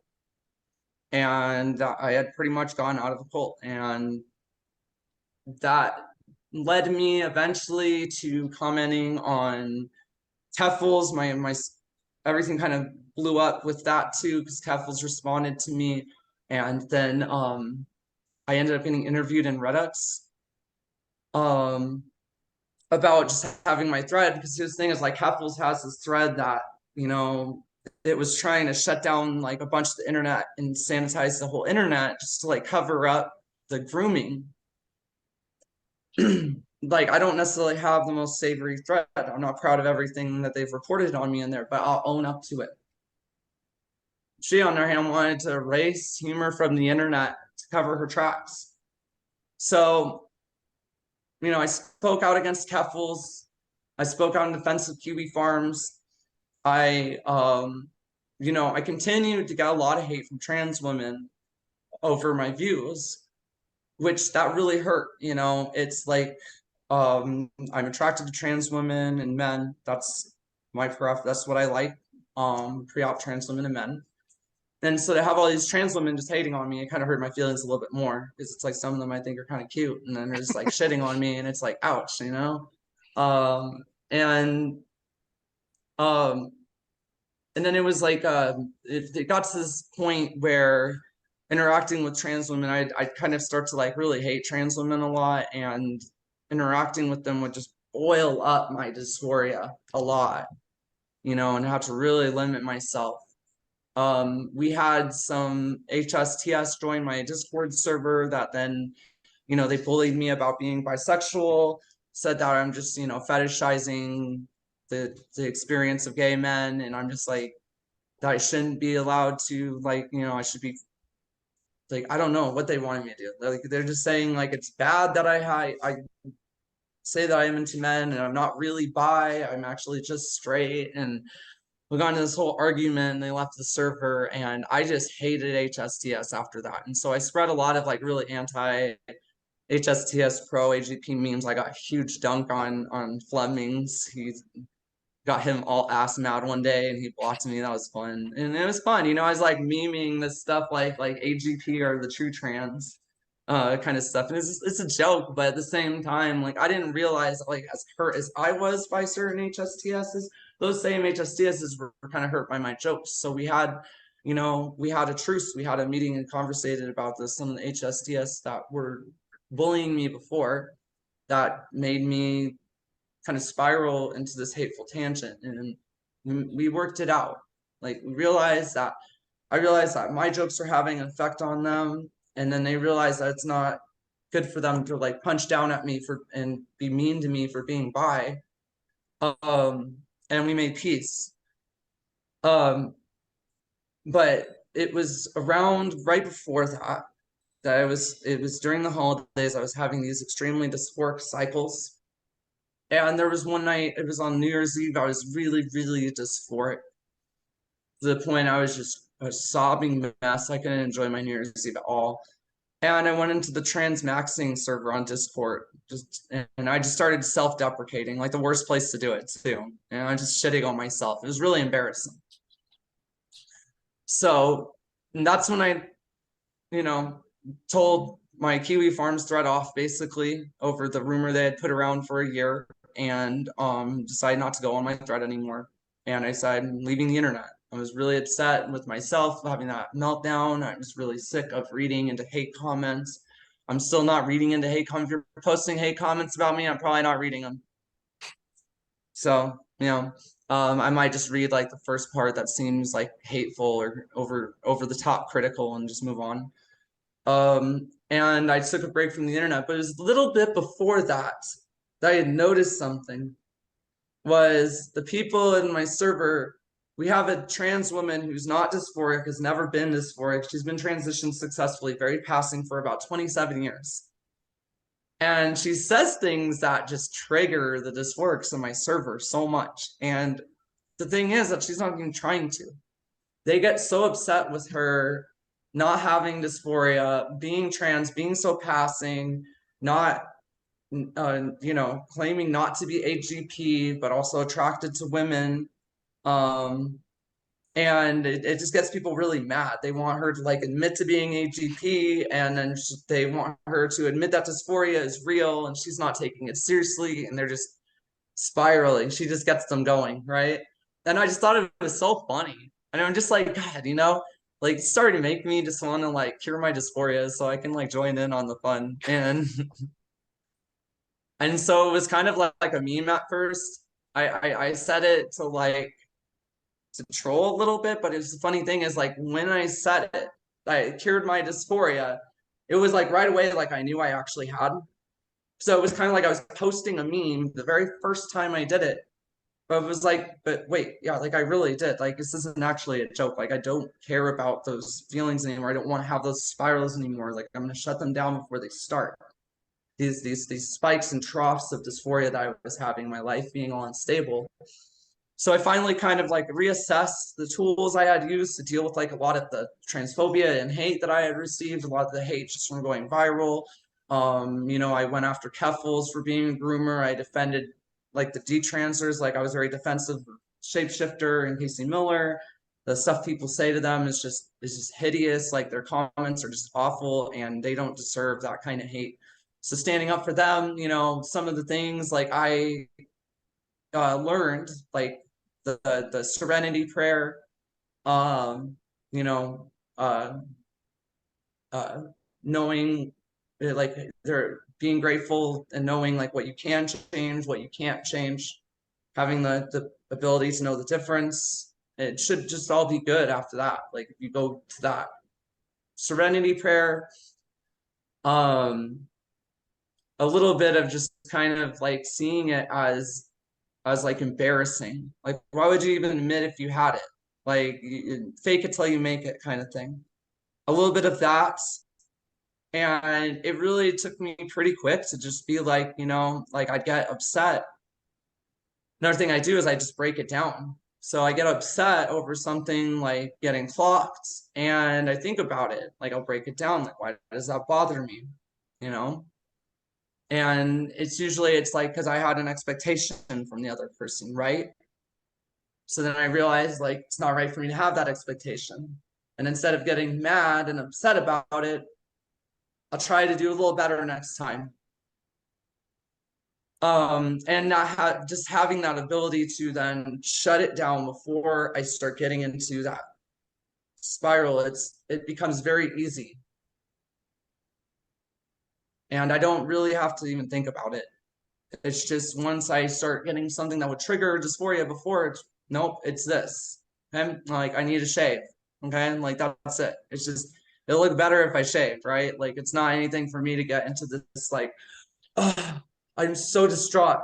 And I had pretty much gone out of the cult, and that led me eventually to commenting on Teffels. My everything kind of blew up with that too, because Teffels responded to me, and then I ended up getting interviewed in Redux about just having my thread, because his thing is like Teffels has this thread that, you know, it was trying to shut down like a bunch of the internet and sanitize the whole internet just to like cover up the grooming. Like, I don't necessarily have the most savory thread. I'm not proud of everything that they've reported on me in there, but I'll own up to it. She, on the other hand, wanted to erase humor from the internet to cover her tracks. So, you know, I spoke out against Teffels. I spoke out in defense of Kiwi Farms. I continued to get a lot of hate from trans women over my views, which that really hurt. You know, it's like, I'm attracted to trans women and men. That's my that's what I like. Pre-op trans women and men. And so to have all these trans women just hating on me, it kind of hurt my feelings a little bit more, because it's like some of them I think are kind of cute, and then they're just like shitting on me, and it's like, ouch, you know? And then it was like it got to this point where interacting with trans women, I'd kind of start to like really hate trans women a lot, and interacting with them would just boil up my dysphoria a lot, you know, and have to really limit myself. We had some HSTS join my Discord server that then, you know, they bullied me about being bisexual, said that I'm just, you know, fetishizing the experience of gay men, and I'm just like, that I shouldn't be allowed to, like, you know, I should be like, I don't know what they wanted me to do. Like, they're just saying like it's bad that I say that I am into men and I'm not really bi, I'm actually just straight. And we got into this whole argument, and they left the server, and I just hated HSTS after that. And so I spread a lot of like really anti HSTS pro AGP memes. I got a huge dunk on Flemings. He got him all ass mad one day, and he blocked me. That was fun. And it was fun. You know, I was like memeing this stuff like AGP or the true trans kind of stuff. And it's a joke, but at the same time, like, I didn't realize, like, as hurt as I was by certain HSTSs, those same HSTSs were kind of hurt by my jokes. So we had, you know, we had a truce. We had a meeting and conversated about this. Some of the HSTS that were bullying me before, that made me kind of spiral into this hateful tangent, and we worked it out. Like, I realized that my jokes are having an effect on them, and then they realized that it's not good for them to like punch down at me and be mean to me for being bi. And we made peace. But it was around right before that it was during the holidays, I was having these extremely dysphoric cycles. And there was one night, it was on New Year's Eve, I was really, really dysphoric, to the point I was just a sobbing mess. I couldn't enjoy my New Year's Eve at all. And I went into the trans maxing server on Discord, and I just started self-deprecating, like the worst place to do it too. And I just shitting on myself. It was really embarrassing. So that's when I, told my Kiwi Farms thread off basically over the rumor they had put around for a year, and decided not to go on my thread anymore. And I decided I'm leaving the internet. I was really upset with myself having that meltdown. I was really sick of reading into hate comments. I'm still not reading into hate comments. If you're posting hate comments about me, I'm probably not reading them. So, I might just read like the first part that seems like hateful or over the top critical and just move on. And I took a break from the internet, but it was a little bit before that I had noticed something. Was the people in my server, we have a trans woman who's not dysphoric, has never been dysphoric. She's been transitioned successfully, very passing for about 27 years. And she says things that just trigger the dysphorics in my server so much. And the thing is that she's not even trying to. They get so upset with her not having dysphoria, being trans, being so passing, not claiming not to be HGP, but also attracted to women. And it just gets people really mad. They want her to like admit to being HGP, and then they want her to admit that dysphoria is real and she's not taking it seriously, and they're just spiraling. She just gets them going, right? And I just thought it was so funny. And I'm just like, God, like it's starting to make me just want to like cure my dysphoria so I can like join in on the fun. And so it was kind of like a meme at first. I said it to troll a little bit, but it's the funny thing is like when I said it, I cured my dysphoria. It was like right away, like I knew I actually had. So it was kind of like I was posting a meme the very first time I did it. But it was like, but wait, yeah, like I really did. Like this isn't actually a joke. Like I don't care about those feelings anymore. I don't want to have those spirals anymore. Like I'm gonna shut them down before they start. These spikes and troughs of dysphoria that I was having, my life being all unstable. So I finally kind of like reassessed the tools I had used to deal with like a lot of the transphobia and hate that I had received, a lot of the hate just from going viral. I went after Keffels for being a groomer. I defended like the detransers, like I was very defensive of Shapeshifter and Casey Miller. The stuff people say to them is just hideous. Like their comments are just awful, and they don't deserve that kind of hate. So standing up for them, some of the things like I learned, like the Serenity prayer, knowing like they're being grateful and knowing like what you can change, what you can't change, having the ability to know the difference. It should just all be good after that. Like if you go to that Serenity prayer, a little bit of just kind of like seeing it as like embarrassing. Like why would you even admit if you had it? Like fake it till you make it kind of thing. A little bit of that. And it really took me pretty quick to just be like, like I'd get upset. Another thing I do is I just break it down. So I get upset over something like getting clocked, and I think about it. Like I'll break it down. Like, why does that bother me? And it's like because I had an expectation from the other person, right? So then I realized like it's not right for me to have that expectation. And instead of getting mad and upset about it, I'll try to do a little better next time. And not just having that ability to then shut it down before I start getting into that spiral, it becomes very easy. And I don't really have to even think about it. It's just once I start getting something that would trigger dysphoria before, nope, it's this. Okay, like I need to shave. Okay, like that's it. It's just it'll look better if I shave, right? Like it's not anything for me to get into this like, oh, I'm so distraught.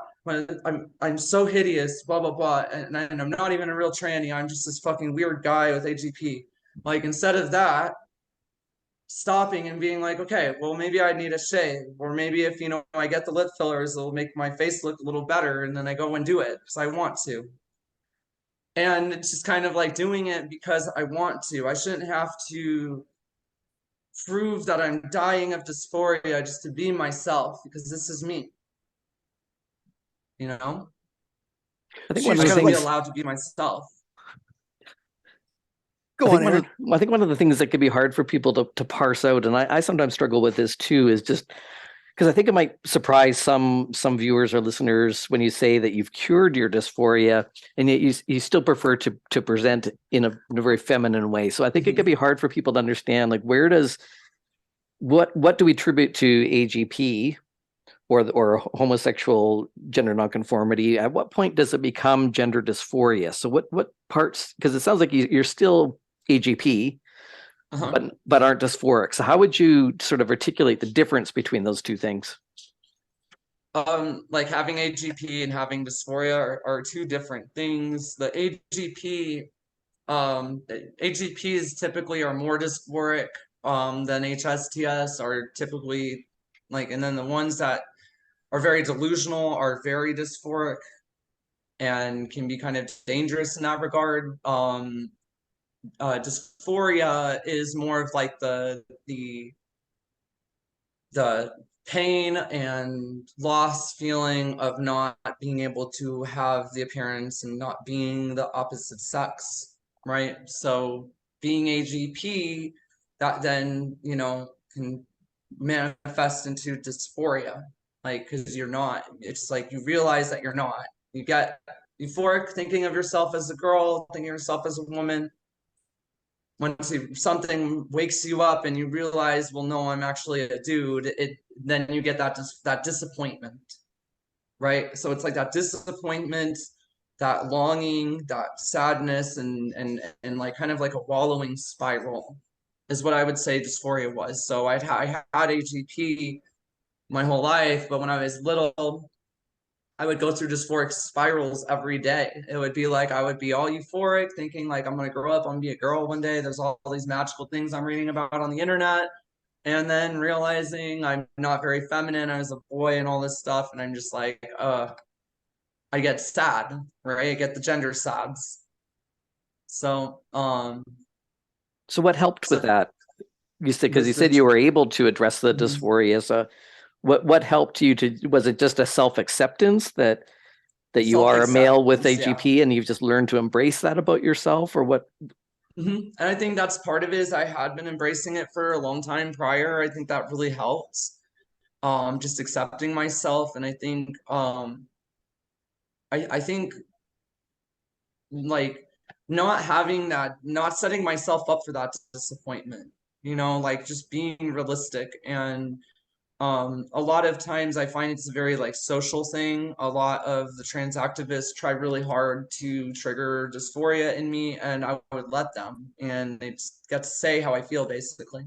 I'm so hideous, blah blah blah, and I'm not even a real tranny. I'm just this fucking weird guy with AGP. Like instead of that, stopping and being like, okay, well maybe I need a shave, or maybe if I get the lip fillers, it'll make my face look a little better, and then I go and do it because I want to. And it's just kind of like doing it because I want to. I shouldn't have to prove that I'm dying of dysphoria just to be myself, because this is me, you know? I think So one you of I the just kind should of be like things allowed to be myself. go on, Aaron. I think one of the things that could be hard for people to parse out, and I sometimes struggle with this too, is just because I think it might surprise some viewers or listeners when you say that you've cured your dysphoria, and yet you still prefer to present in a very feminine way. So I think it could be hard for people to understand, like, what do we attribute to AGP or homosexual gender nonconformity? At what point does it become gender dysphoria? So what parts? Because it sounds like you're still AGP, but aren't dysphoric. So how would you sort of articulate the difference between those two things? Like having AGP and having dysphoria are two different things. The AGPs typically are more dysphoric than HSTS, are typically like, and then the ones that are very delusional are very dysphoric and can be kind of dangerous in that regard. Dysphoria is more of like the pain and loss feeling of not being able to have the appearance and not being the opposite sex, right? So being AGP, that then, you know, can manifest into dysphoria, like, because you're not, it's like you realize that you're not. You get euphoric thinking of yourself as a girl, thinking of yourself as a woman. Once something wakes you up and you realize, well, no, I'm actually a dude, then you get that disappointment, right? So it's like that disappointment, that longing, that sadness, and like kind of like a wallowing spiral is what I would say dysphoria was. So I had AGP my whole life, but when I was little, I would go through dysphoric spirals every day. It would be like I would be all euphoric, thinking like I'm gonna grow up, I'm gonna be a girl one day. There's all these magical things I'm reading about on the internet, and then realizing I'm not very feminine. I was a boy and all this stuff, and I'm just like, I get sad, right? I get the gender sads. So, So what helped with so that? You said, because you with said the you were able to address the dysphoria. So what helped you to, was it just a self-acceptance that you are a male with self-acceptance, yeah. AGP and you've just learned to embrace that about yourself, or what? And I think that's part of it is I had been embracing it for a long time prior. I think that really helped. Just accepting myself. And I think I think like not having that, not setting myself up for that disappointment, you know, like just being realistic. And a lot of times I find it's a very like social thing. A lot of the trans activists try really hard to trigger dysphoria in me, and I would let them, and they just get to say how I feel basically.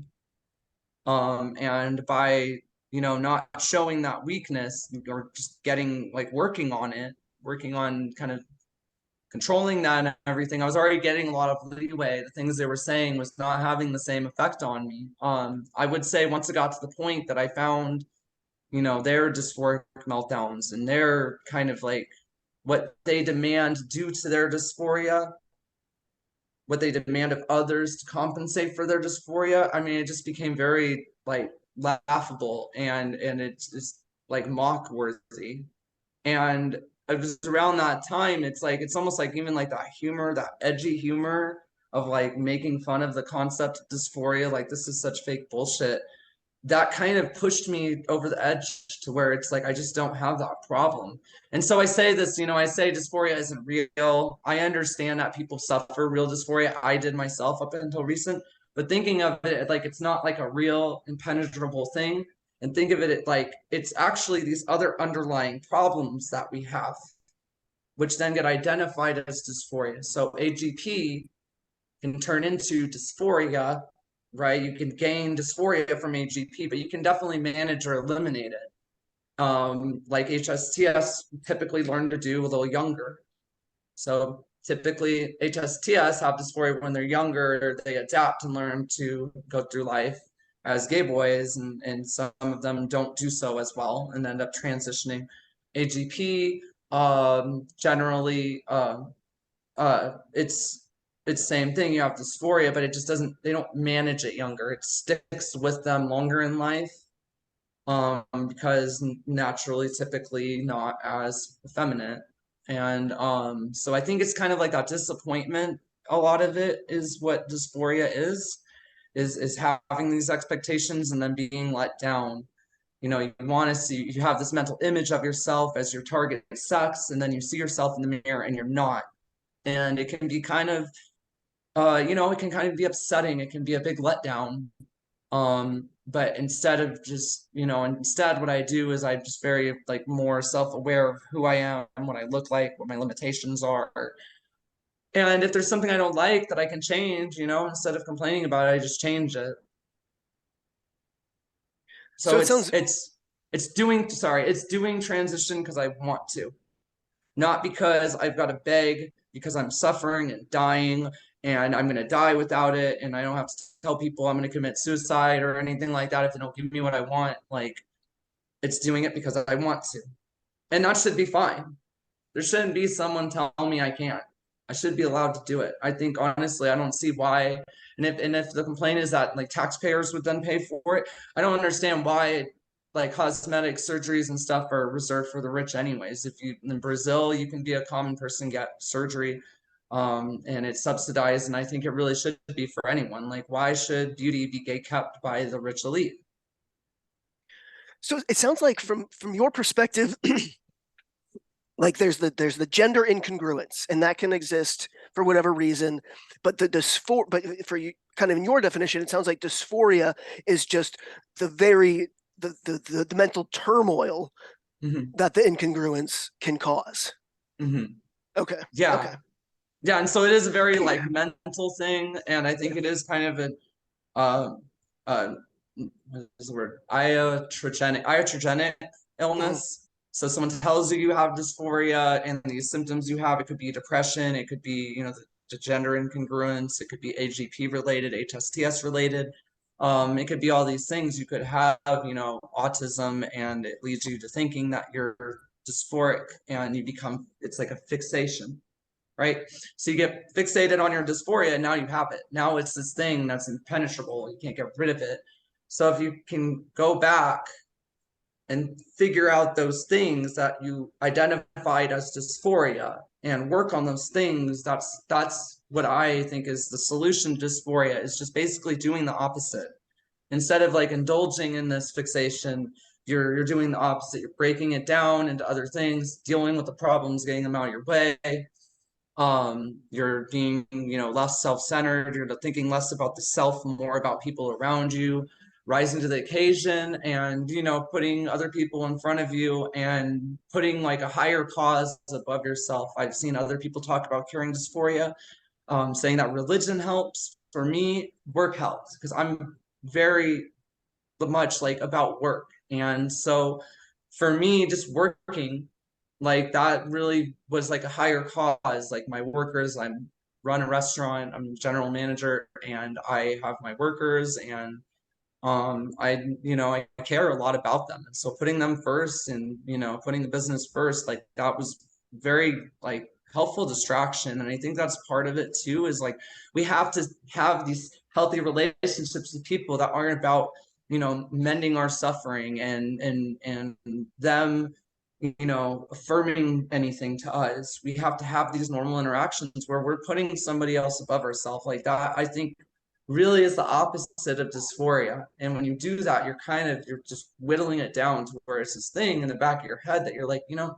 And by, you know, not showing that weakness or just getting like working on it, working on kind of controlling that and everything, I was already getting a lot of leeway. The things they were saying was not having the same effect on me. I would say once it got to the point that I found, you know, their dysphoric meltdowns and their kind of like what they demand due to their dysphoria, what they demand of others to compensate for their dysphoria. I mean, it just became very like laughable and it's just like mock worthy. And it was around that time, it's like it's almost like even like that humor, that edgy humor of like making fun of the concept of dysphoria, like this is such fake bullshit, that kind of pushed me over the edge to where it's like I just don't have that problem. And so I say this, you know, I say dysphoria isn't real. I understand that people suffer real dysphoria. I did myself up until recent, but thinking of it like it's not like a real impenetrable thing, and think of it like it's actually these other underlying problems that we have, which then get identified as dysphoria. So AGP can turn into dysphoria, right? You can gain dysphoria from AGP, but you can definitely manage or eliminate it. Like HSTS typically learn to do a little younger. So typically HSTS have dysphoria when they're younger, they adapt and learn to go through life as gay boys, and some of them don't do so as well and end up transitioning. AGP generally it's it's same thing. You have dysphoria, but it just doesn't, they don't manage it younger. It sticks with them longer in life. Because naturally, typically not as effeminate. And so I think it's kind of like that disappointment. A lot of it is what dysphoria is having these expectations and then being let down. You know, you want to see, you have this mental image of yourself as your target sex, and then you see yourself in the mirror and you're not. And it can be kind of, you know, it can kind of be upsetting. It can be a big letdown. But instead of just, you know, instead what I do is I'm just very like more self-aware of who I am, what I look like, what my limitations are. And if there's something I don't like that I can change, you know, instead of complaining about it, I just change it. So So it sounds it's doing transition because I want to, not because I've got to beg, because I'm suffering and dying and I'm going to die without it. And I don't have to tell people I'm going to commit suicide or anything like that if they don't give me what I want. Like, it's doing it because I want to. And that should be fine. There shouldn't be someone tell me I can't. I should be allowed to do it. I think honestly, I don't see why. And if the complaint is that like taxpayers would then pay for it, I don't understand why like cosmetic surgeries and stuff are reserved for the rich anyways. If you in Brazil, you can be a common person, get surgery, and it's subsidized. And I think it really should be for anyone. Like, why should beauty be gate kept by the rich elite? so it sounds like from your perspective, like there's the gender incongruence, and that can exist for whatever reason, but but for you, kind of in your definition, it sounds like dysphoria is just the mental turmoil that the incongruence can cause. Okay. Yeah. Okay. Yeah, and so it is a very like mental thing, and I think it is kind of an uh, uh, what is the word? Iatrogenic illness. So someone tells you you have dysphoria, and these symptoms you have, it could be depression, it could be, you know, the gender incongruence, it could be AGP related, HSTS related. It could be all these things. You could have, you know, autism, and it leads you to thinking that you're dysphoric, and you become, it's like a fixation, right? So you get fixated on your dysphoria, and now you have it. Now it's this thing that's impenetrable. You can't get rid of it. So if you can go back and figure out those things that you identified as dysphoria and work on those things, that's what I think is the solution to dysphoria, is just basically doing the opposite. Instead of like indulging in this fixation, you're doing the opposite. You're breaking it down into other things, dealing with the problems, getting them out of your way. You're being, you know, less self-centered. You're thinking less about the self, more about people around you, rising to the occasion, and, you know, putting other people in front of you and putting like a higher cause above yourself. I've seen other people talk about curing dysphoria, saying that religion helps. For me, work helps, because I'm very much like about work. And so for me, just working, like that really was like a higher cause. Like my workers, I'm run a restaurant, I'm general manager, and I have my workers, and I, you know, I care a lot about them. And so putting them first, and, you know, putting the business first, like that was very like helpful distraction. And I think that's part of it too, is like we have to have these healthy relationships with people that aren't about, you know, mending our suffering and them, you know, affirming anything to us. We have to have these normal interactions where we're putting somebody else above ourselves. Like that, I think really is the opposite of dysphoria. And when you do that, you're just whittling it down to where it's this thing in the back of your head that you're like, you know,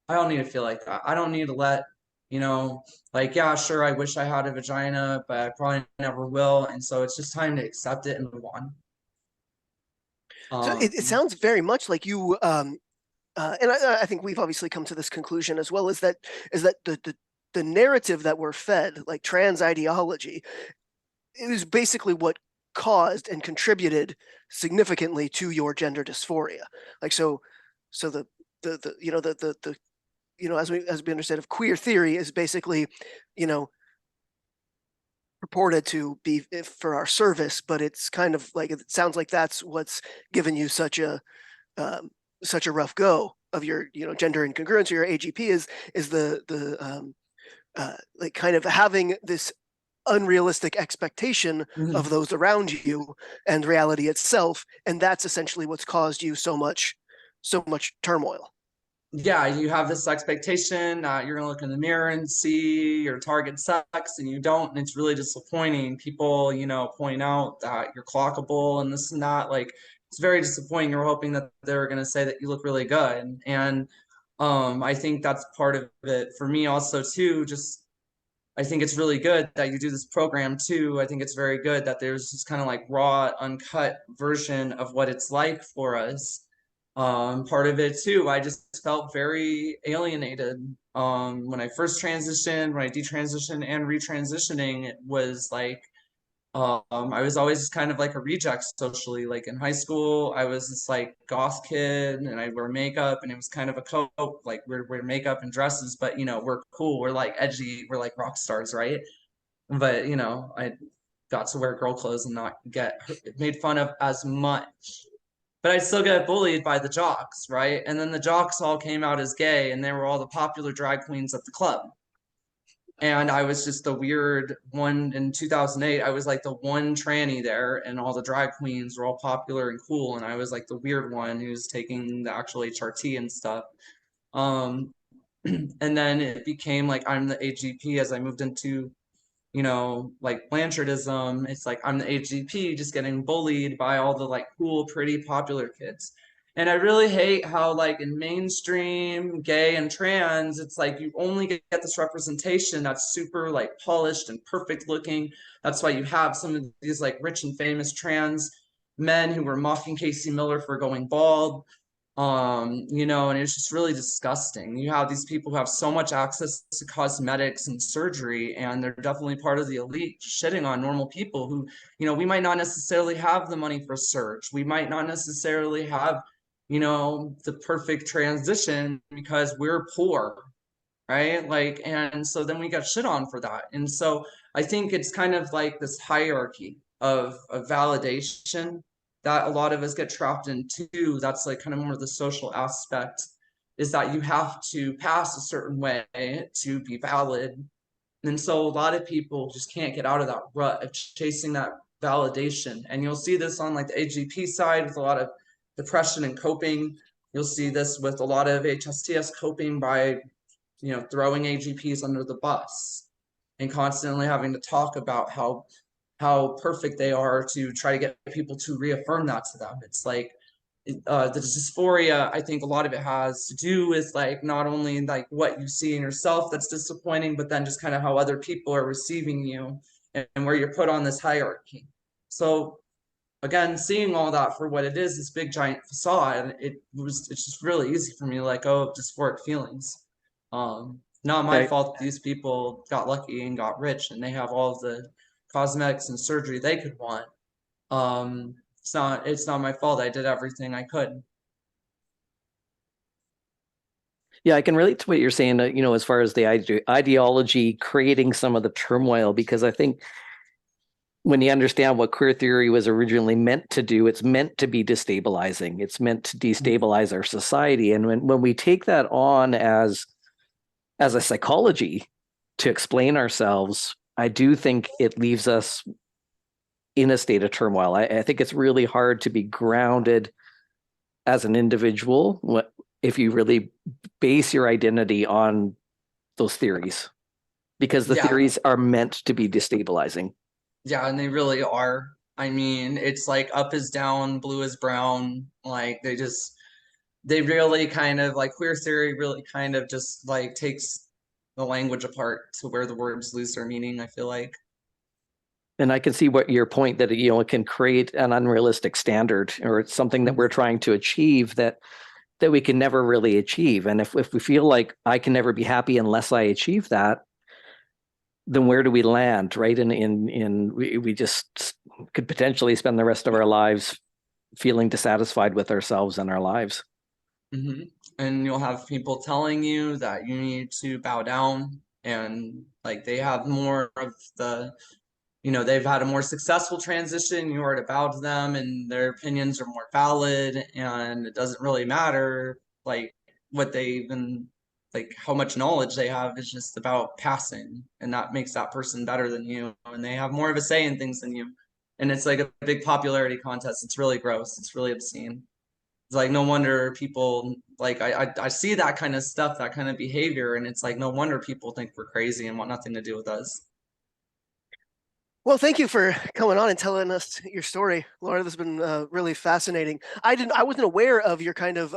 I don't need to feel like that. I don't need to let, you know, like, yeah, sure, I wish I had a vagina, but I probably never will. And so it's just time to accept it and move on. So it sounds very much like you, and I think we've obviously come to this conclusion as well, is that the narrative that we're fed, like trans ideology, it was basically what caused and contributed significantly to your gender dysphoria. Like so the you know the you know, as we understand of queer theory, is basically, you know, purported to be for our service, but it's kind of like, it sounds like that's what's given you such a rough go of your, you know, gender incongruence, or your AGP is like kind of having this unrealistic expectation Mhm. of those around you and reality itself, and that's essentially what's caused you so much turmoil. Yeah, you have this expectation that you're gonna look in the mirror and see your target sex, and you don't, and it's really disappointing. People, point out that you're clockable and this and that. Like, it's very disappointing. You're hoping that they're gonna say that you look really good, and I think that's part of it for me also too. Just I think it's really good that you do this program too. I think it's very good that there's this kind of like raw, uncut version of what it's like for us. Part of it too, I just felt very alienated. When I first transitioned, when I detransitioned and retransitioning, it was like I was always just kind of like a reject socially. Like in high school, I was this like goth kid and I wear makeup and it was kind of a cope, like we're makeup and dresses, but we're cool, we're like edgy, we're like rock stars, right? But I got to wear girl clothes and not get made fun of as much. But I still get bullied by the jocks, right? And then the jocks all came out as gay and they were all the popular drag queens at the club. And I was just the weird one in 2008. I was like the one tranny there, and all the drag queens were all popular and cool. And I was like the weird one who's taking the actual HRT and stuff. Um, and then it became like I'm the AGP as I moved into, like Blanchardism. It's like I'm the AGP just getting bullied by all the like cool, pretty, popular kids. And I really hate how, like, in mainstream gay and trans, it's like you only get this representation that's super, like, polished and perfect looking. That's why you have some of these, like, rich and famous trans men who were mocking Casey Miller for going bald. And it's just really disgusting. You have these people who have so much access to cosmetics and surgery, and they're definitely part of the elite, shitting on normal people who, we might not necessarily have the money for surge. We might not necessarily have the perfect transition because we're poor, right? Like, and so then we got shit on for that. And so I think it's kind of like this hierarchy of validation that a lot of us get trapped into. That's like kind of more of the social aspect, is that you have to pass a certain way to be valid. And so a lot of people just can't get out of that rut of chasing that validation. And you'll see this on like the AGP side with a lot of depression and coping. You'll see this with a lot of HSTS coping by, throwing AGPs under the bus and constantly having to talk about how perfect they are to try to get people to reaffirm that to them. It's like the dysphoria, I think a lot of it has to do with like not only like what you see in yourself that's disappointing, but then just kind of how other people are receiving you and where you're put on this hierarchy. So again, seeing all that for what it is, this big giant facade, it's just really easy for me to let go of dysphoric feelings. Not my fault that these people got lucky and got rich and they have all of the cosmetics and surgery they could want. It's not my fault. I did everything I could. Yeah, I can relate to what you're saying, as far as the ideology creating some of the turmoil, because I think when you understand what queer theory was originally meant to do, it's meant to be destabilizing. It's meant to destabilize our society. And when we take that on as a psychology to explain ourselves, I do think it leaves us in a state of turmoil. I think it's really hard to be grounded as an individual if you really base your identity on those theories, because the theories are meant to be destabilizing. Yeah, and they really are. I mean, it's like up is down, blue is brown. Like they really kind of like queer theory really kind of just like takes the language apart to where the words lose their meaning, I feel like. And I can see what your point that it can create an unrealistic standard, or it's something that we're trying to achieve that we can never really achieve. And if we feel like I can never be happy unless I achieve that, then where do we land, right? We just could potentially spend the rest of our lives feeling dissatisfied with ourselves and our lives. Mm-hmm. And you'll have people telling you that you need to bow down, and like they have more of the, they've had a more successful transition. You are to bow to them, and their opinions are more valid, and it doesn't really matter like what they even like how much knowledge they have is just about passing, and that makes that person better than you, and they have more of a say in things than you. And it's like a big popularity contest. It's really gross. It's really obscene. It's like no wonder people like I see that kind of stuff, that kind of behavior, and it's like no wonder people think we're crazy and want nothing to do with us. Well, thank you for coming on and telling us your story, Laura. This has been really fascinating. I wasn't aware of your kind of.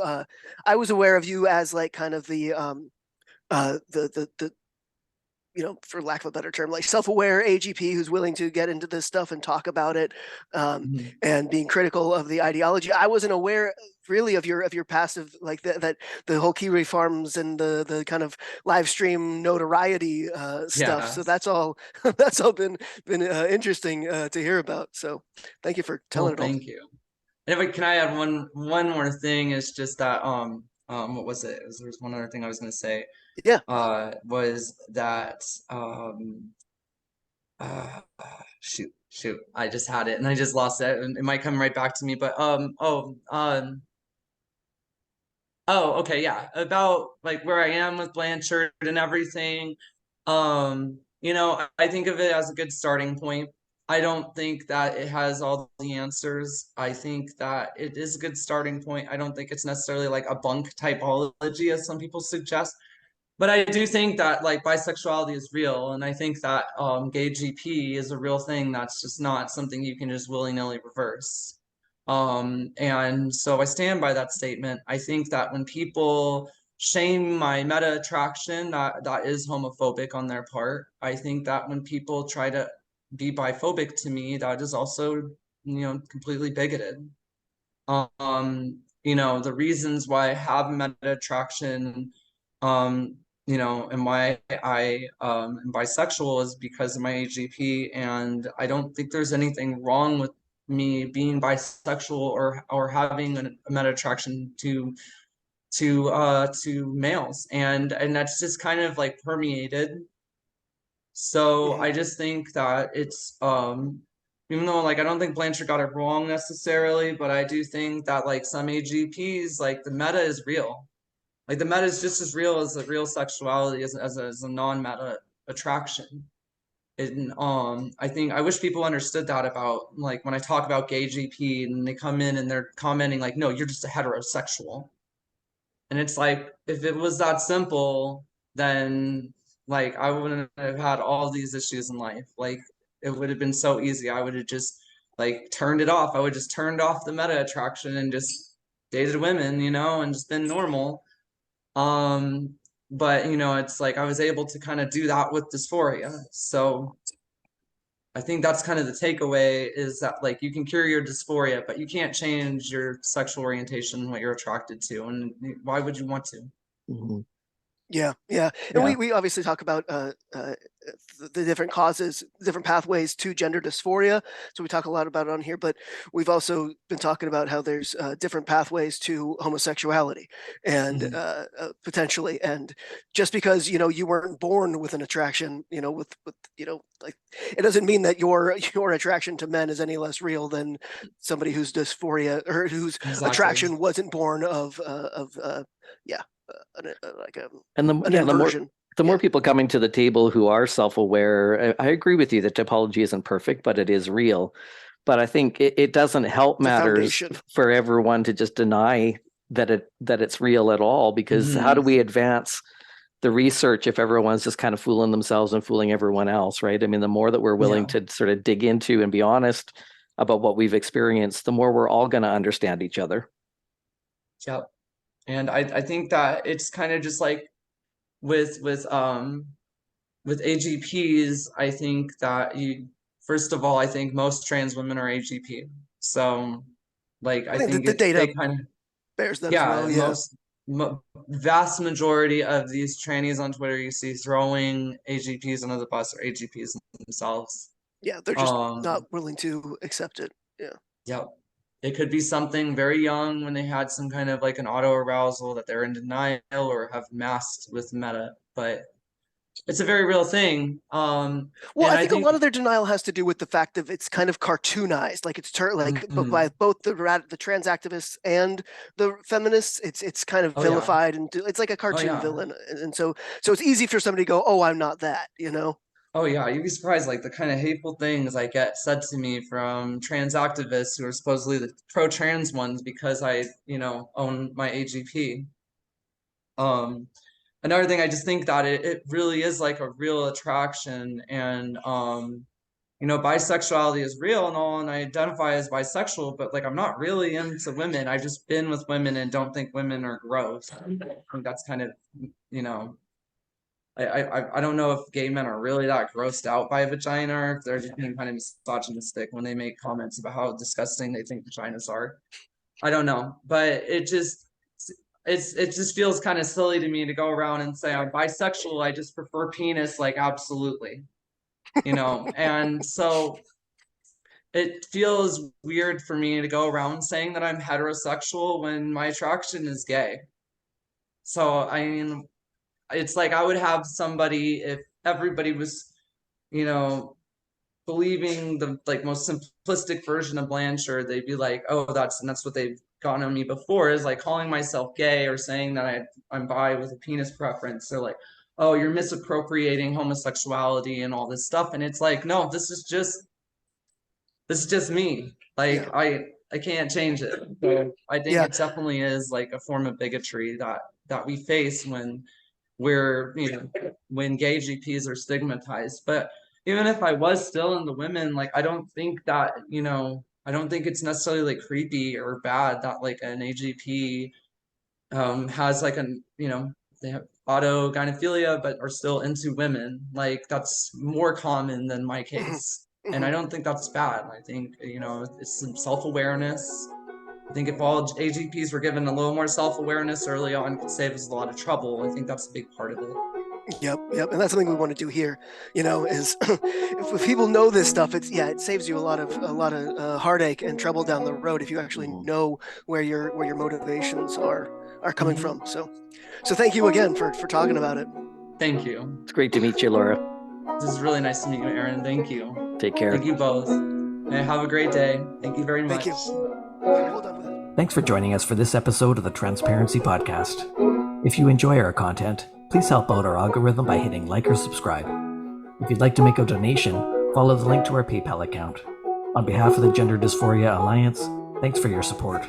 I was aware of you as like kind of the for lack of a better term, like self-aware AGP who's willing to get into this stuff and talk about it, and being critical of the ideology. I wasn't aware really of your passive, like that the whole Kiwi Farms and the kind of live stream notoriety stuff. So that's all that's all been interesting to hear about. So thank you for telling it all. Thank you. And if can I add one more thing? Is just that what was it? There was one other thing I was going to say. Yeah. Was that shoot, I just had it and I just lost it, and it might come right back to me. But okay, yeah, about like where I am with Blanchard and everything. I think of it as a good starting point. I don't think that it has all the answers. I think that it is a good starting point. I don't think it's necessarily like a bunk typology, as some people suggest. But I do think that like bisexuality is real, and I think that gay GP is a real thing. That's just not something you can just willy-nilly reverse. And so I stand by that statement. I think that when people shame my meta attraction, that is homophobic on their part. I think that when people try to be biphobic to me, that is also, completely bigoted. The reasons why I have meta attraction, and why I am bisexual is because of my AGP, and I don't think there's anything wrong with me being bisexual or having a meta attraction to males, and that's just kind of like permeated. So I just think that it's even though like I don't think Blanchard got it wrong necessarily, but I do think that like some AGPs, like the meta is real. Like the meta is just as real as the real sexuality as a non-meta attraction. And I think I wish people understood that about like when I talk about gay GP and they come in and they're commenting like, no, you're just a heterosexual. And it's like if it was that simple, then like I wouldn't have had all these issues in life. Like it would have been so easy. I would have just like turned it off. I would just turned off the meta attraction and just dated women, and just been normal. But it's like I was able to kind of do that with dysphoria. So I think that's kind of the takeaway, is that like you can cure your dysphoria, but you can't change your sexual orientation, what you're attracted to. And why would you want to? Mhm. Yeah. And we obviously talk about the different causes, different pathways to gender dysphoria. So we talk a lot about it on here, but we've also been talking about how there's different pathways to homosexuality and potentially. And just because, you weren't born with an attraction, with like it doesn't mean that your attraction to men is any less real than somebody whose dysphoria or whose attraction wasn't born of like And an inversion. The more people coming to the table who are self-aware, I agree with you that typology isn't perfect, but it is real. But I think it doesn't help matters for everyone to just deny that it's real at all, because how do we advance the research if everyone's just kind of fooling themselves and fooling everyone else, right? I mean, the more that we're willing to sort of dig into and be honest about what we've experienced, the more we're all going to understand each other. Yep. And I think that it's kind of just like with AGPs, I think that first of all, I think most trans women are AGP. So like I think the data they kind of bears that as well. Yeah. Vast majority of these trannies on Twitter you see throwing AGPs under the bus are AGPs themselves. Yeah, they're just not willing to accept it. Yeah. Yep. It could be something very young when they had some kind of like an autoarousal that they're in denial or have masked with meta. But it's a very real thing. Well, And I I think a think lot of their denial has to do with the fact that it's kind of cartoonized, like it's by Mhm. both the trans activists and the feminists. It's kind of Oh yeah. vilified, and it's like a Oh cartoon yeah. villain, and so it's easy for somebody to go, "Oh, I'm not that," you know? Oh yeah, you'd be surprised like the kind of hateful things I get said to me from trans activists who are supposedly the pro-trans ones because I, own my AGP. Um, Another thing, I just think that it really is like a real attraction, and bisexuality is real and all, and I identify as bisexual, but like I'm not really into women. I've just been with women and don't think women are gross. I think that's kind of, you know, I don't know if gay men are really that grossed out by a vagina, or if they're just being kind of misogynistic when they make comments about how disgusting they think vaginas are. I don't know, but it just feels kind of silly to me to go around and say I'm bisexual. I just prefer penis, like absolutely, and so it feels weird for me to go around saying that I'm heterosexual when my attraction is gay. So I mean, it's like I would have somebody, if everybody was, you know, believing the like most simplistic version of Blanchard, they'd be like, oh, that's what they've gone on me before, is like calling myself gay or saying that I'm bi with a penis preference. They're like, oh, you're misappropriating homosexuality and all this stuff. And it's like, no, this is just me. Like Yeah, I can't change it. So I think yeah. it definitely is like a form of bigotry that we face when when gay GPs are stigmatized. But even if I was still into women, like I don't think that, I don't think it's necessarily like creepy or bad that like an AGP has like they have autogynephilia but are still into women. Like that's more common than my Mhm, case. And I mhm. don't think that's bad. I think, it's some self-awareness. I think if all AGPs were given a little more self-awareness early on, it could save us a lot of trouble. I think that's a big part of it. Yep, yep, and that's something we want to do here. Is if people know this stuff, it saves you a lot of heartache and trouble down the road if you actually Mhm. know where your motivations are coming Mhm. from. So thank you again for talking about it. Thank you. It's great to meet you, Laura. This is really nice to meet you, Aaron. Thank you. Take care. Thank you both. And have a great day. Thank you very Thank much. you. Hold on with it. Thanks for joining us for this episode of the Transparency Podcast. If you enjoy our content, please help out our algorithm by hitting like or subscribe. If you'd like to make a donation, follow the link to our PayPal account. On behalf of the Gender Dysphoria Alliance, thanks for your support.